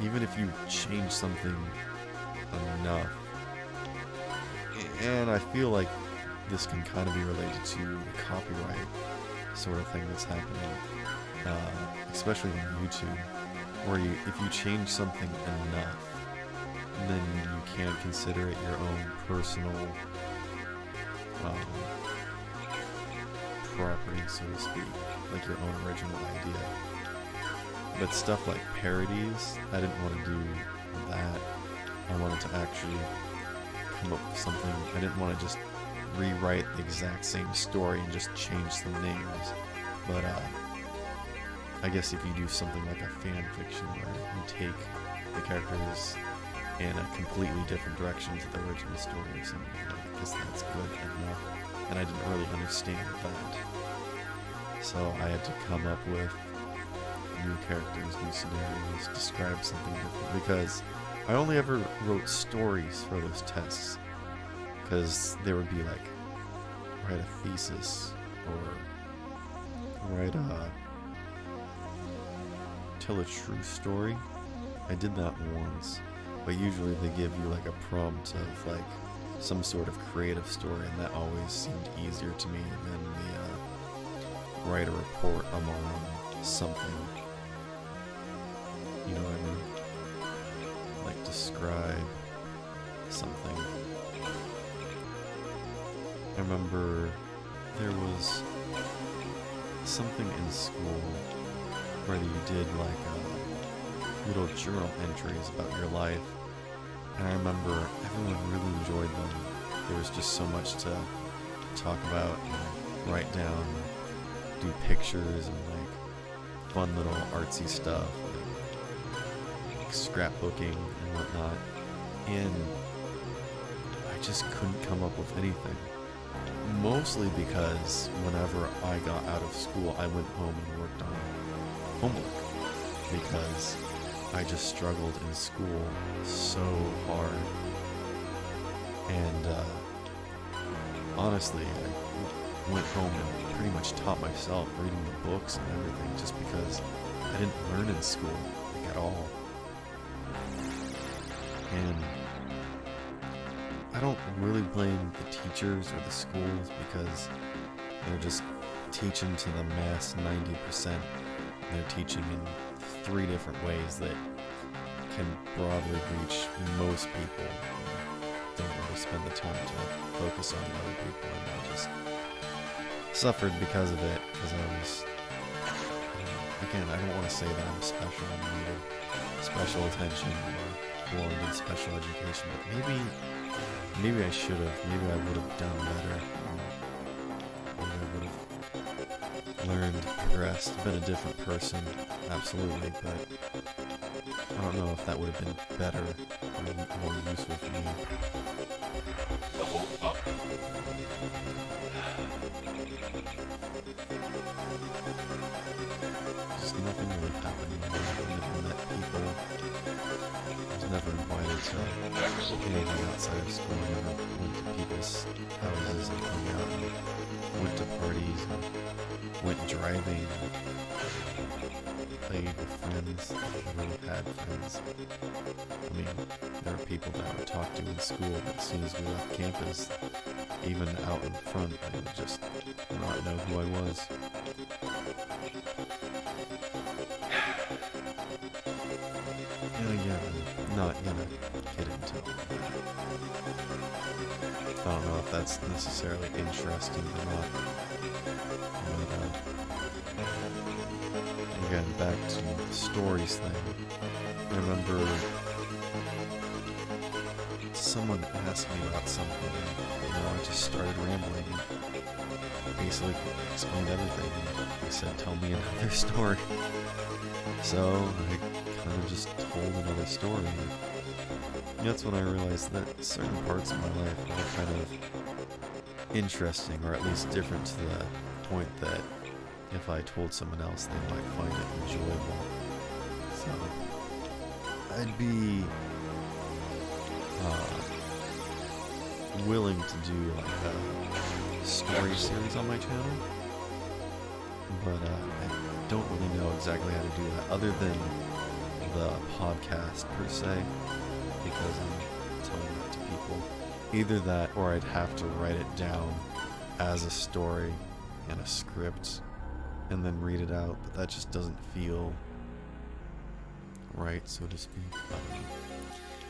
even if you change something enough, and I feel like this can kind of be related to the copyright sort of thing that's happening, especially on YouTube, where if you change something enough, then you can consider it your own personal property, so to speak, like your own original idea. But stuff like parodies, I didn't want to do that. I wanted to actually come up with something. I didn't want to just rewrite the exact same story and just change some names. But I guess if you do something like a fan fiction where you take the characters in a completely different direction to the original story or something, I guess that's good enough. And I didn't really understand that. So I had to come up with new characters, new scenarios, describe something different, because I only ever wrote stories for those tests, because there would be like, write a thesis, or write tell a true story. I did that once, but usually they give you like a prompt of like some sort of creative story, and that always seemed easier to me than the write a report among something. You know what I mean? Like, describe something. I remember there was something in school where you did like little journal entries about your life, and I remember everyone really enjoyed them. There was just so much to talk about and write down, do pictures and like fun little artsy stuff, like scrapbooking and whatnot, and I just couldn't come up with anything. Mostly because whenever I got out of school, I went home and worked on homework, because I just struggled in school so hard. And honestly, I went home and pretty much taught myself reading the books and everything, just because I didn't learn in school, like, at all. And I don't really blame the teachers or the schools, because they're just teaching to the mass 90%. They're teaching in 3 different ways that can broadly reach most people. Don't really spend the time to focus on the other people, and I just suffered because of it, because I was again, I don't want to say that I'm special and needed special attention or wanted special education, but maybe I should have. Maybe I would have done better. Maybe I would have learned, progressed, been a different person, absolutely, but I don't know if that would have been better or more useful for me. Level up. Just nothing really happened. I never met people. I was never invited to anything outside of school. I never went to people's houses and hung out and went to parties and went driving and played with friends. I really had friends. I mean, there were people that I would talk to in school, but as soon as we left campus, even out in front, they would just not know who I was. And again, I'm not gonna get into all that. I don't know if that's necessarily interesting or not. But, again, back to the stories thing. I remember someone asked me about something, and I just started rambling. Basically explained everything. He said, "Tell me another story." So I kind of just told another story. And that's when I realized that certain parts of my life are kind of interesting, or at least different to the point that if I told someone else, they might find it enjoyable. So I'd be willing to do like a story series on my channel, but I don't really know exactly how to do that other than the podcast per se, because I'm telling that to people. Either that or I'd have to write it down as a story and a script and then read it out, but that just doesn't feel right, so to speak.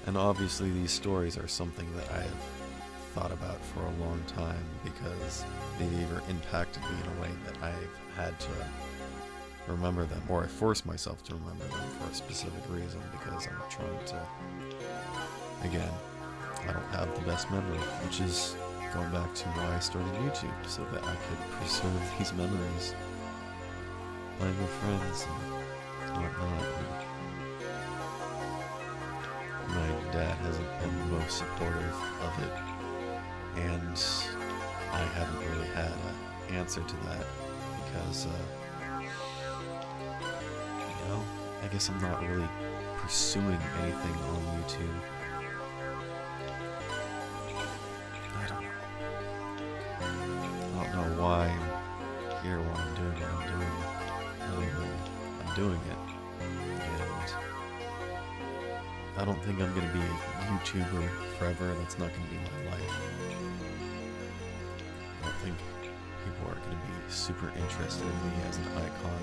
And obviously these stories are something that I have thought about for a long time because they've either impacted me in a way that I've had to remember them, or I force myself to remember them for a specific reason because I'm trying to, again, I don't have the best memory, which is going back to why I started YouTube, so that I could preserve these memories, playing with friends and whatnot. My dad hasn't been the most supportive of it, and I haven't really had an answer to that because, I guess I'm not really pursuing anything on YouTube. I don't know why I'm here, why I'm doing what I'm doing, other than I'm doing it. And I don't think I'm going to be a YouTuber forever. That's not going to be my life. I don't think people are going to be super interested in me as an icon.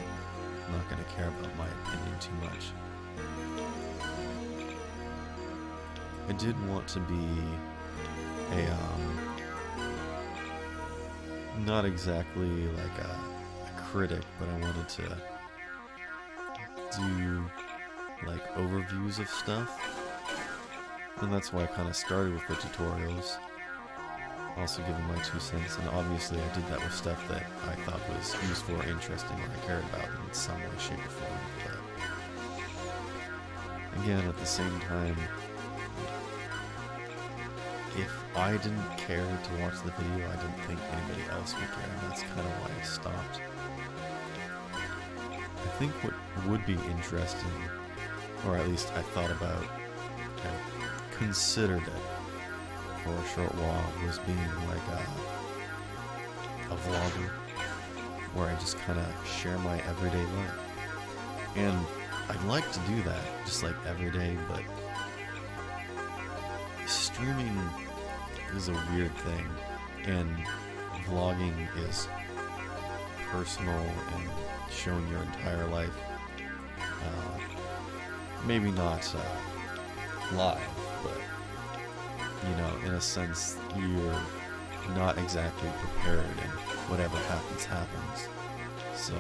I'm not going to care about my opinion too much. I did want to be not exactly like a critic, but I wanted to do like overviews of stuff, and that's why I kind of started with the tutorials, also giving my 2 cents, and obviously I did that with stuff that I thought was useful or interesting or I cared about in some way, shape, or form. But again, at the same time, if I didn't care to watch the video, I didn't think anybody else would care, and that's kind of why I stopped. I think what would be interesting, or at least I thought about, I considered it for a short while, was being like a vlogger, where I just kind of share my everyday life. And I'd like to do that, just like every day, but streaming is a weird thing, and vlogging is personal and showing your entire life. Maybe not live, but in a sense, you're not exactly prepared, and whatever happens, happens. So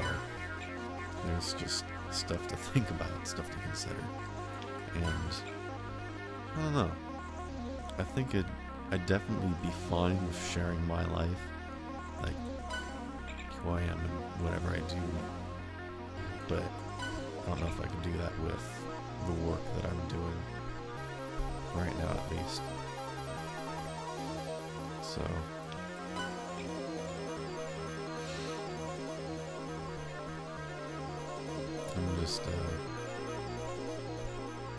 there's just stuff to think about, stuff to consider. And I don't know. I think I'd definitely be fine with sharing my life, like who I am and whatever I do. But I don't know if I can do that with the work that I'm doing right now, at least. So I'm just, I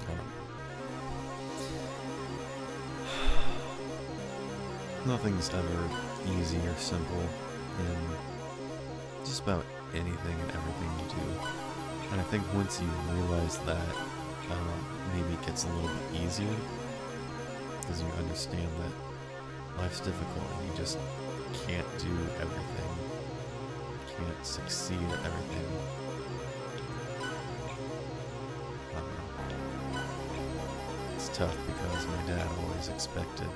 don't know. Nothing's ever easy or simple in just about anything and everything you do. And I think once you realize that, maybe it gets a little bit easier, because you understand that life's difficult and you just can't do everything. You can't succeed at everything. I don't know. It's tough because my dad always expected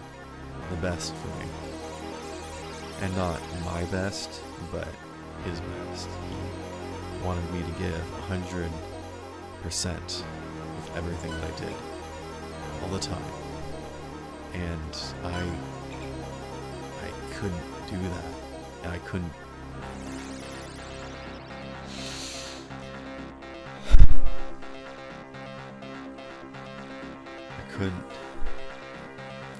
the best for me. And not my best, but his best. He wanted me to give 100% with everything that I did, all the time. And I couldn't do that. And I couldn't. I couldn't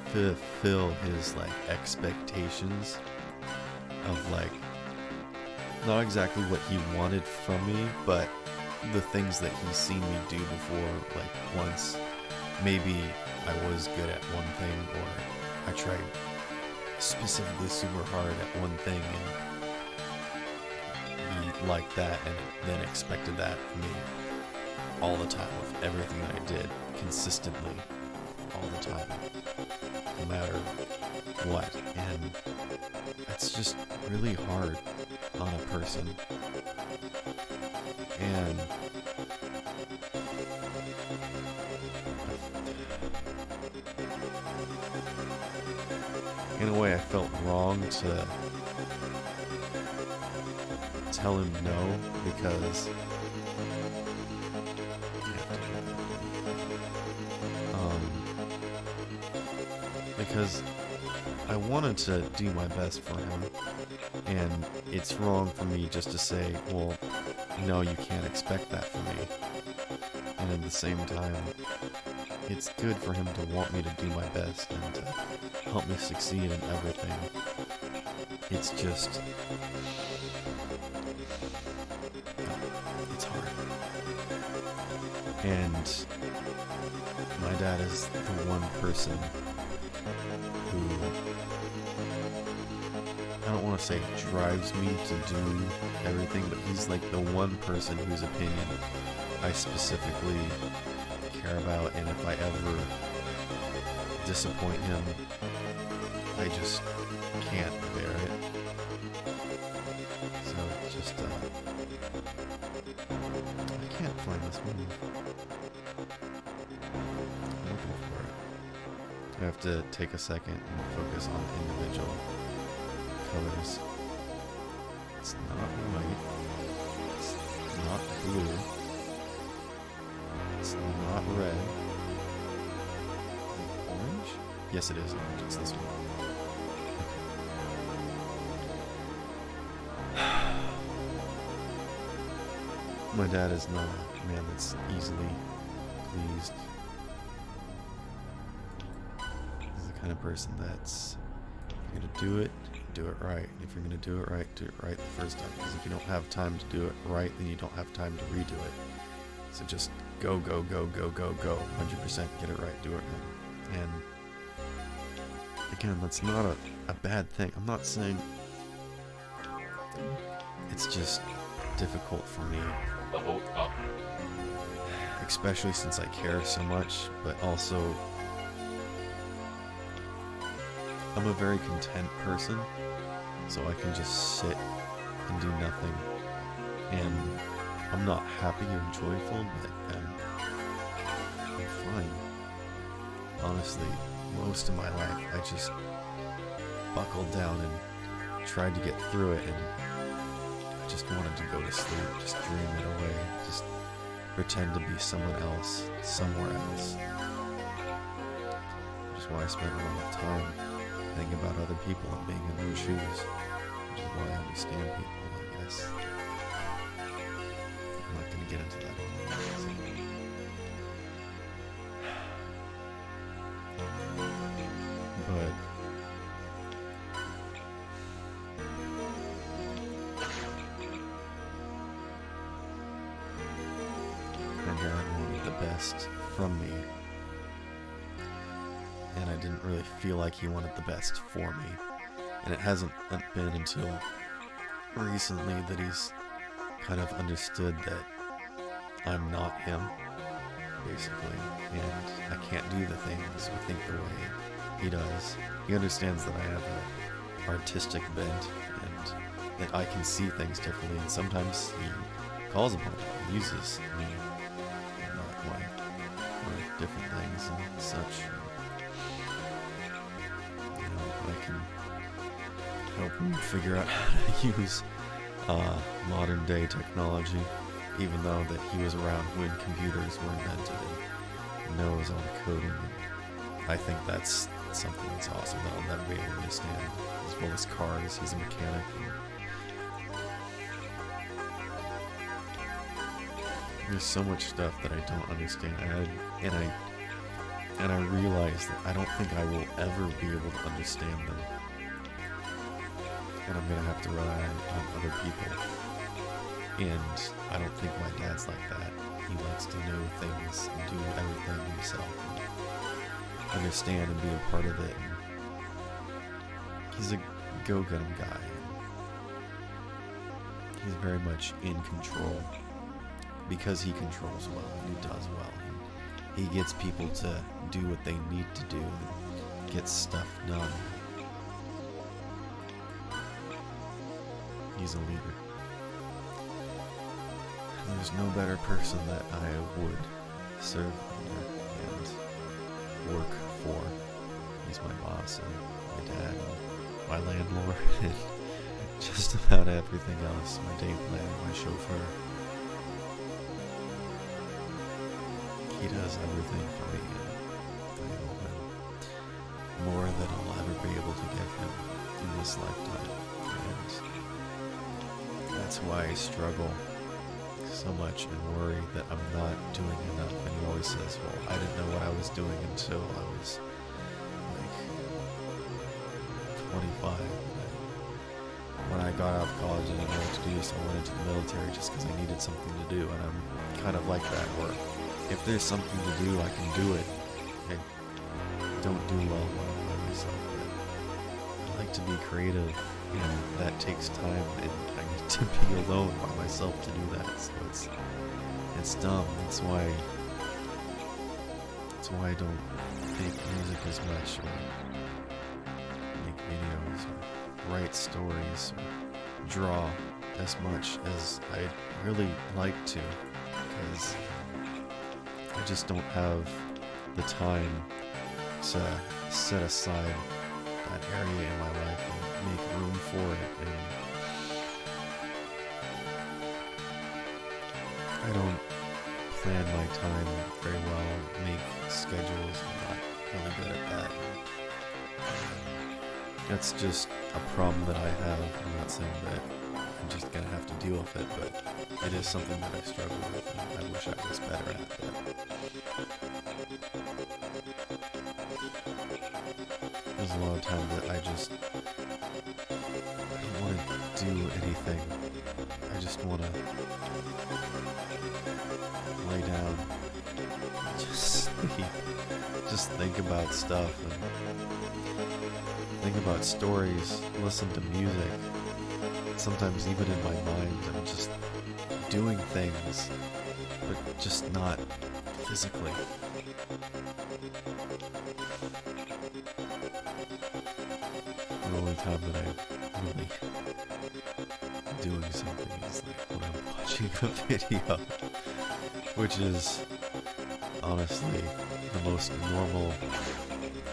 fulfill his expectations of not exactly what he wanted from me, but the things that he's seen me do before. Once maybe I was good at one thing, or I tried specifically super hard at one thing and he liked that and then expected that from me all the time with everything that I did, consistently, all the time, no matter what. And that's just really hard on a person. And in a way I felt wrong to tell him no, because I wanted to do my best for him, and it's wrong for me just to say, well, no, you can't expect that from me. And at the same time, it's good for him to want me to do my best and to help me succeed in everything. It's just, it's hard. And my dad is the one person who, I don't want to say drives me to do everything, but he's the one person whose opinion I specifically care about, and if I ever disappoint him, I just can't bear it. So just, I can't find this move. I'm looking for it. I have to take a second and focus on individual colors. It's not white. It's not blue. It's not red. Orange? Yes, it is orange. It's this one. Okay. My dad is not a man that's easily pleased. He's the kind of person that's, if you're going to do it right. If you're going to do it right the first time. Because if you don't have time to do it right, then you don't have time to redo it. So just go, 100%, get it right, do it right. And again, that's not a bad thing. I'm not saying, it's just difficult for me. Level up. Especially since I care so much, but also I'm a very content person, so I can just sit and do nothing. And I'm not happy or joyful, but I'm fine. Honestly, most of my life I just buckled down and tried to get through it, and I just wanted to go to sleep, just dream it away, just pretend to be someone else, somewhere else. Which is why I spend a lot of time thinking about other people and being in their shoes. Which is why I understand people, I guess. I'm not going to get into that anymore. But my dad wanted the best from me, and I didn't really feel like he wanted the best for me. And it hasn't been until recently that he's kind of understood that I'm not him, basically, and I can't do the things or think the way he does. He understands that I have an artistic bent and that I can see things differently, and sometimes he calls upon me, he uses me in that way for different things and such. You know, I can help him figure out how to use modern day technology, even though that he was around when computers were invented and knows all the coding. And I think that's something that's awesome that I'll never be able to understand. As well as cars, he's a mechanic. And there's so much stuff that I don't understand, and I realize that I don't think I will ever be able to understand them. And I'm gonna have to rely on other people. And I don't think my dad's like that. He likes to know things and do everything himself and understand and be a part of it. And he's a go-get 'em guy. And he's very much in control because he controls well and he does well. And he gets people to do what they need to do and get stuff done. He's a leader. There's no better person that I would serve under and work for. He's my boss and my dad and my landlord and just about everything else. My day plan, my chauffeur. He does everything for me, and I owe him more than I'll ever be able to give him in this lifetime. And that's why I struggle so much and worry that I'm not doing enough. And he always says, well, I didn't know what I was doing until I was like 25. When I got out of college, I didn't know what to do, so I went into the military just because I needed something to do. And I'm kind of like that, where if there's something to do, I can do it. I don't do well when I'm by myself, but I like to be creative, and that takes time, and I need to be alone by myself to do that. So it's dumb. That's why I don't make music as much, or make videos, or write stories, or draw as much as I'd really like to, because I just don't have the time to set aside that area in my life and make room for it. And I don't plan my time very well, make schedules. I'm not really good at that. That's just a problem that I have. I'm not saying that I'm just gonna have to deal with it, but it is something that I struggle with, and I wish I was better at. But there's a lot of times that I don't want to do anything. I just want to lay down, just sleep, just think about stuff, and think about stories, listen to music. Sometimes even in my mind, I'm just doing things, but just not physically. The only time that I'm really doing something is like when I'm watching a video, which is honestly the most normal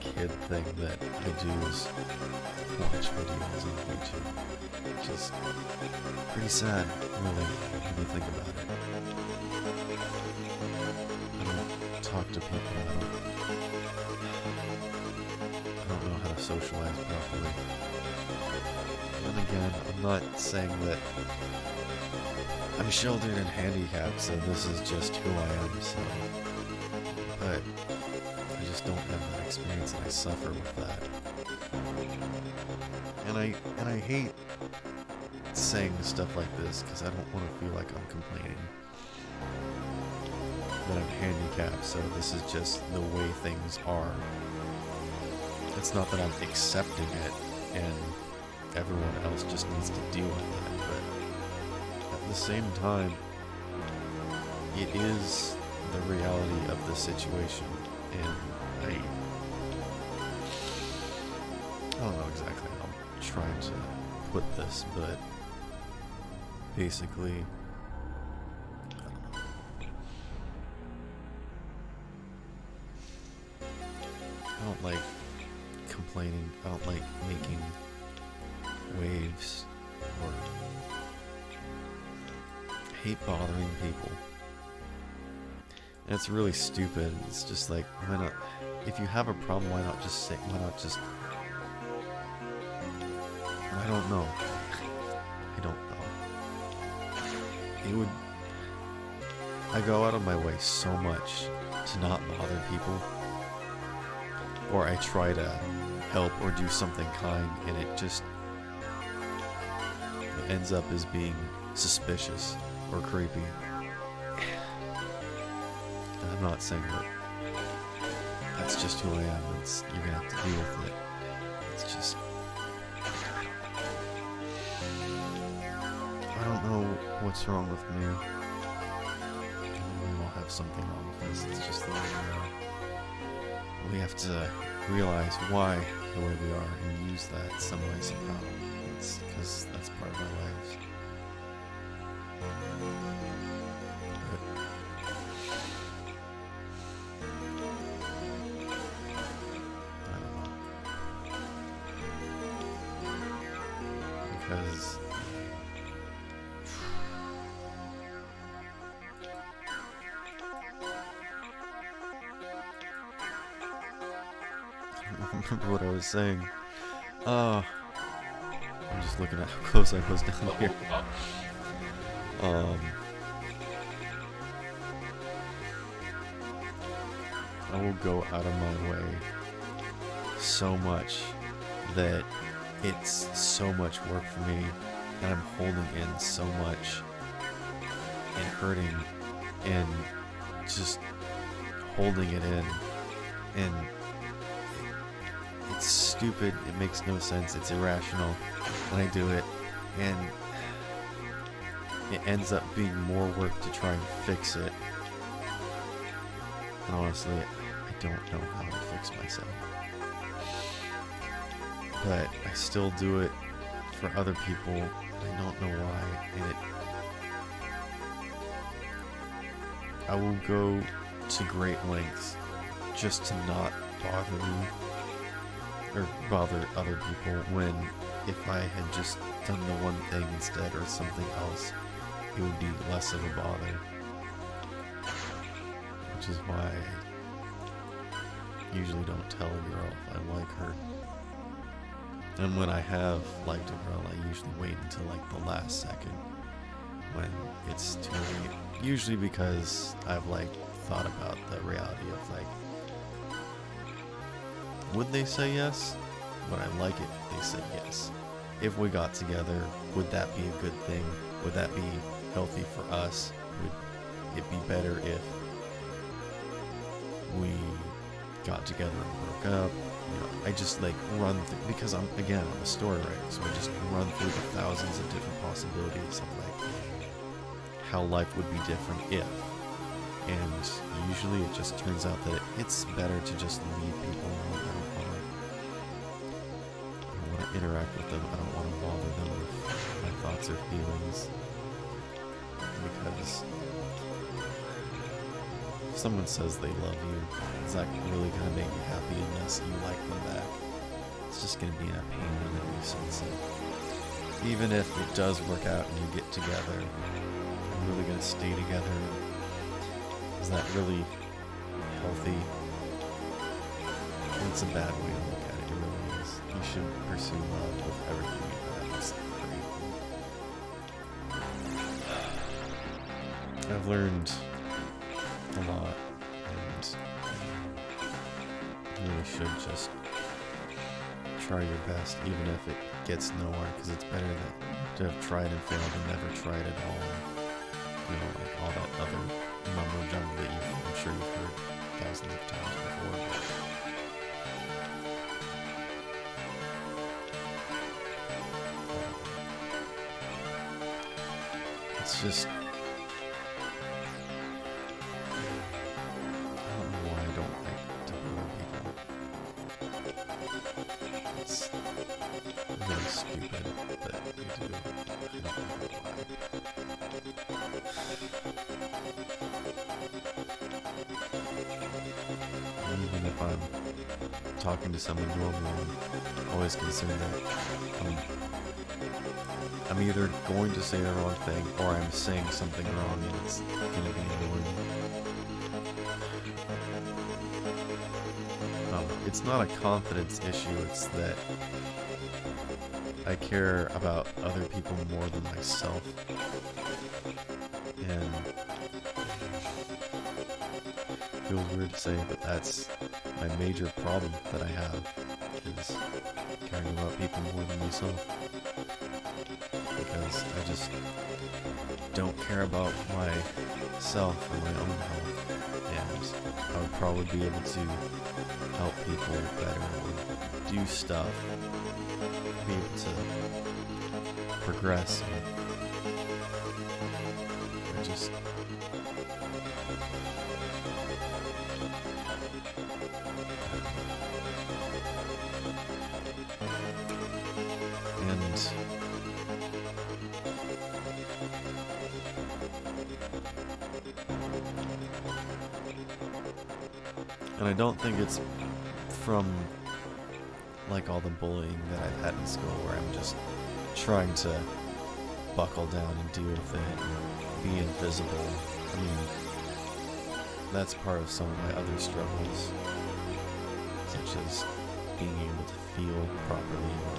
kid thing that I do is watch videos on YouTube. which is pretty sad, really, when you think about it. I don't talk to people. I don't know how to socialize properly. And again, I'm not saying that I'm sheltered and handicapped, so this is just who I am, so... But I just don't have that experience, and I suffer with that. And I hate saying stuff like this, because I don't want to feel like I'm complaining that I'm handicapped, so this is just the way things are. It's not that I'm accepting it, and everyone else just needs to deal with that, but at the same time, it is the reality of the situation, and I don't know exactly how I'm trying to put this, but basically, I don't know. I don't like complaining. I don't like making waves, or I hate bothering people. And it's really stupid. It's just like, why not? If you have a problem, why not just say? Why not just? I don't know. I don't know. It would. I go out of my way so much to not bother people, or I try to help or do something kind, and it just ends up as being suspicious or creepy. And I'm not saying that that's just who I am. You're gonna have to deal with it. It's just, I don't know what's wrong with me. We all have something wrong with us. It's just the way we are. We have to realize why the way we are and use that some way, somehow. It's because that's part of our lives. I don't know. Because I don't remember what I was saying. I'm just looking at how close I was down here. I will go out of my way so much that it's so much work for me, and I'm holding in so much and hurting and just holding it in, and it's stupid, it makes no sense, it's irrational, and I do it, and it ends up being more work to try and fix it. And honestly, I don't know how to fix myself. But I still do it for other people, and I don't know why, and I will go to great lengths just to not bother you or bother other people, when if I had just done the one thing instead or something else, it would be less of a bother. Which is why I usually don't tell a girl if I like her. And when I have liked a girl, I usually wait until like the last second when it's too late. Usually because I've like thought about the reality of like, would they say yes? Would I like it if they said yes? If we got together, would that be a good thing? Would that be healthy for us? Would it be better if we got together and broke up? You know, I just like run through, because I'm a story writer, so I just run through the thousands of different possibilities of like how life would be different if. And usually it just turns out that it's better to just leave people alone. I don't want to interact with them. I don't want to bother them with my thoughts or feelings. Because if someone says they love you, is that really going to make you happy unless you like them back? It's just going to be a pain and a nuisance. And even if it does work out and you get together, are you really gonna stay together? Is that really healthy? It's a bad way to look at it. It really is. You should pursue love with everything you have. It's great. I've learned a lot, and you really should just try your best, even if it gets nowhere, because it's better to have tried and failed than never tried at all. You know, like all that other mumbo jumbo that I'm sure you've heard thousands of times before. It's just, I don't know why I don't like to bully people. It's really stupid that you do. I don't know why. And even if I'm talking to someone normally, I'm always concerned that I'm either going to say the wrong thing or I'm saying something wrong and it's going to be annoying. It's not a confidence issue, it's that I care about other people more than myself. And it feels weird to say, but that's my major problem that I have, is caring about people more than myself. Because I just don't care about myself or my own health, and I would probably be able to help people better or do stuff, be able to progress, and I just and I don't think it's from like all the bullying that I've had in school where I'm just trying to buckle down and deal with it and be invisible. I mean, that's part of some of my other struggles, such as being able to feel properly or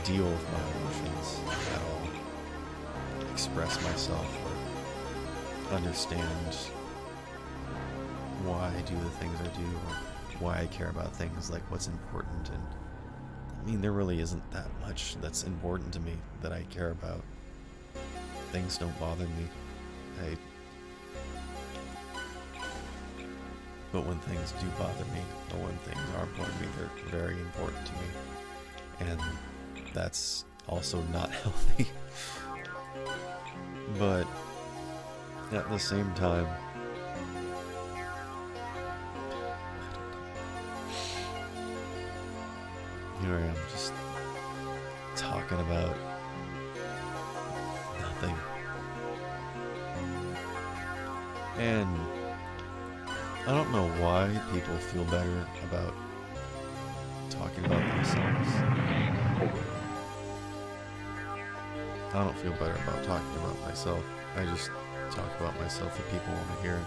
deal with my emotions at all, express myself or understand why I do the things I do, or why I care about things, like what's important. And I mean, there really isn't that much that's important to me that I care about. Things don't bother me. But when things do bother me, or when things are important to me, they're very important to me. And that's also not healthy. But at the same time, here I am just talking about nothing. And I don't know why people feel better about talking about themselves. I don't feel better about talking about myself. I just talk about myself if people want to hear it.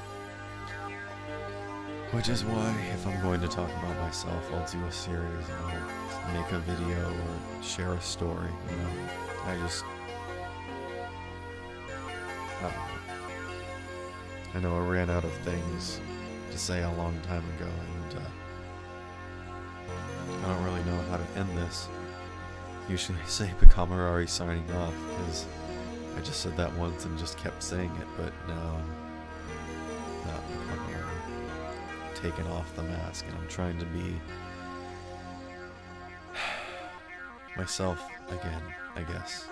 Which is why, if I'm going to talk about myself, I'll do a series, and I'll make a video or share a story, you know. I know I ran out of things to say a long time ago, and I don't really know how to end this. Usually I say Bejeweled signing off, because I just said that once and just kept saying it, but now I'm not Bejeweled, taken off the mask, and I'm trying to be myself again, I guess.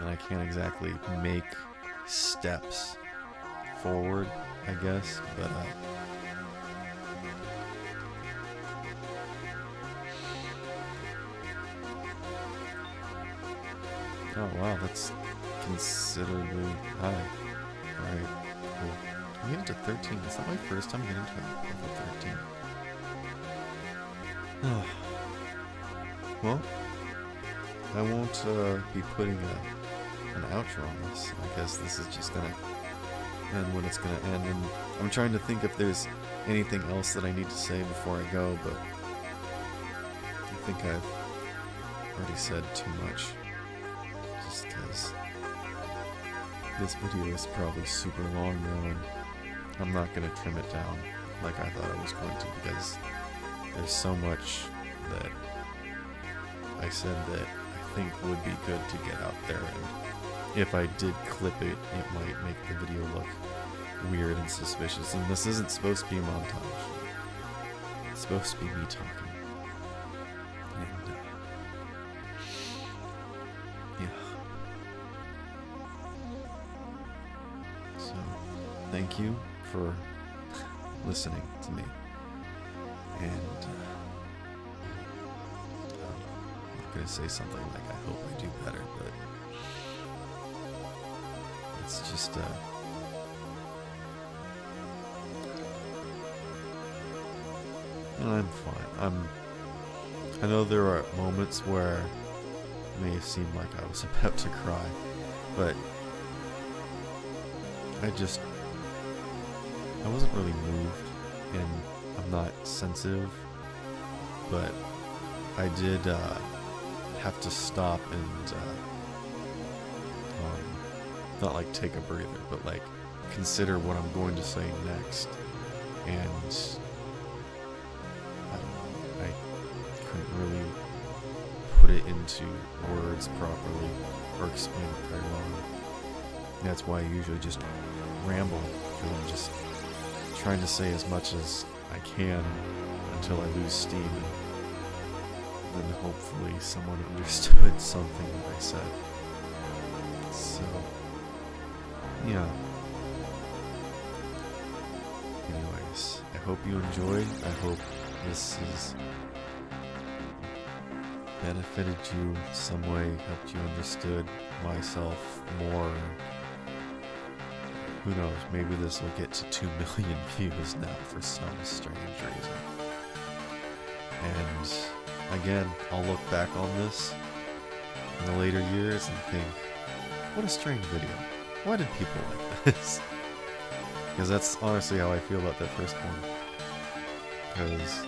And I can't exactly make steps forward, I guess, but oh wow, that's considerably high. Alright, cool. I'm getting to 13. Is that my first time getting to level 13? Well, I won't be putting an outro on this. I guess this is just gonna end when it's gonna end. And I'm trying to think if there's anything else that I need to say before I go, but I think I've already said too much. Just because this video is probably super long now, and I'm not gonna trim it down like I thought I was going to, because there's so much that I said that I think would be good to get out there, and if I did clip it, it might make the video look weird and suspicious. And this isn't supposed to be a montage. It's supposed to be me talking. And yeah. So, thank you for listening to me. And I'm not gonna say something like I hope I do better, but it's just I'm fine. I know there are moments where it may have seemed like I was about to cry, but I wasn't really moved, and I'm not sensitive, but I did have to stop and not like take a breather, but like consider what I'm going to say next. And I don't know, I couldn't really put it into words properly or explain it very well. That's why I usually just ramble, and I'm just trying to say as much as I can until I lose steam, and then hopefully someone understood something that I said. So, yeah. Anyways, I hope you enjoyed. I hope this has benefited you in some way, helped you understood myself more. Who knows, maybe this will get to 2 million views now for some strange reason. And again, I'll look back on this in the later years and think, what a strange video. Why did people like this? Because that's honestly how I feel about that first one. Because,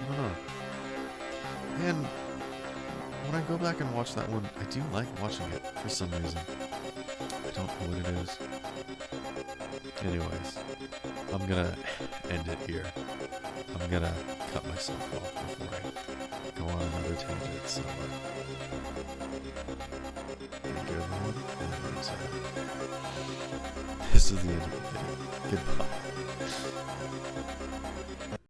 I don't know. And when I go back and watch that one, I do like watching it for some reason. I don't know what it is. Anyways, I'm gonna end it here. I'm gonna cut myself off before I go on another tangent. So, thank you everyone, and this is the end of the video. Goodbye.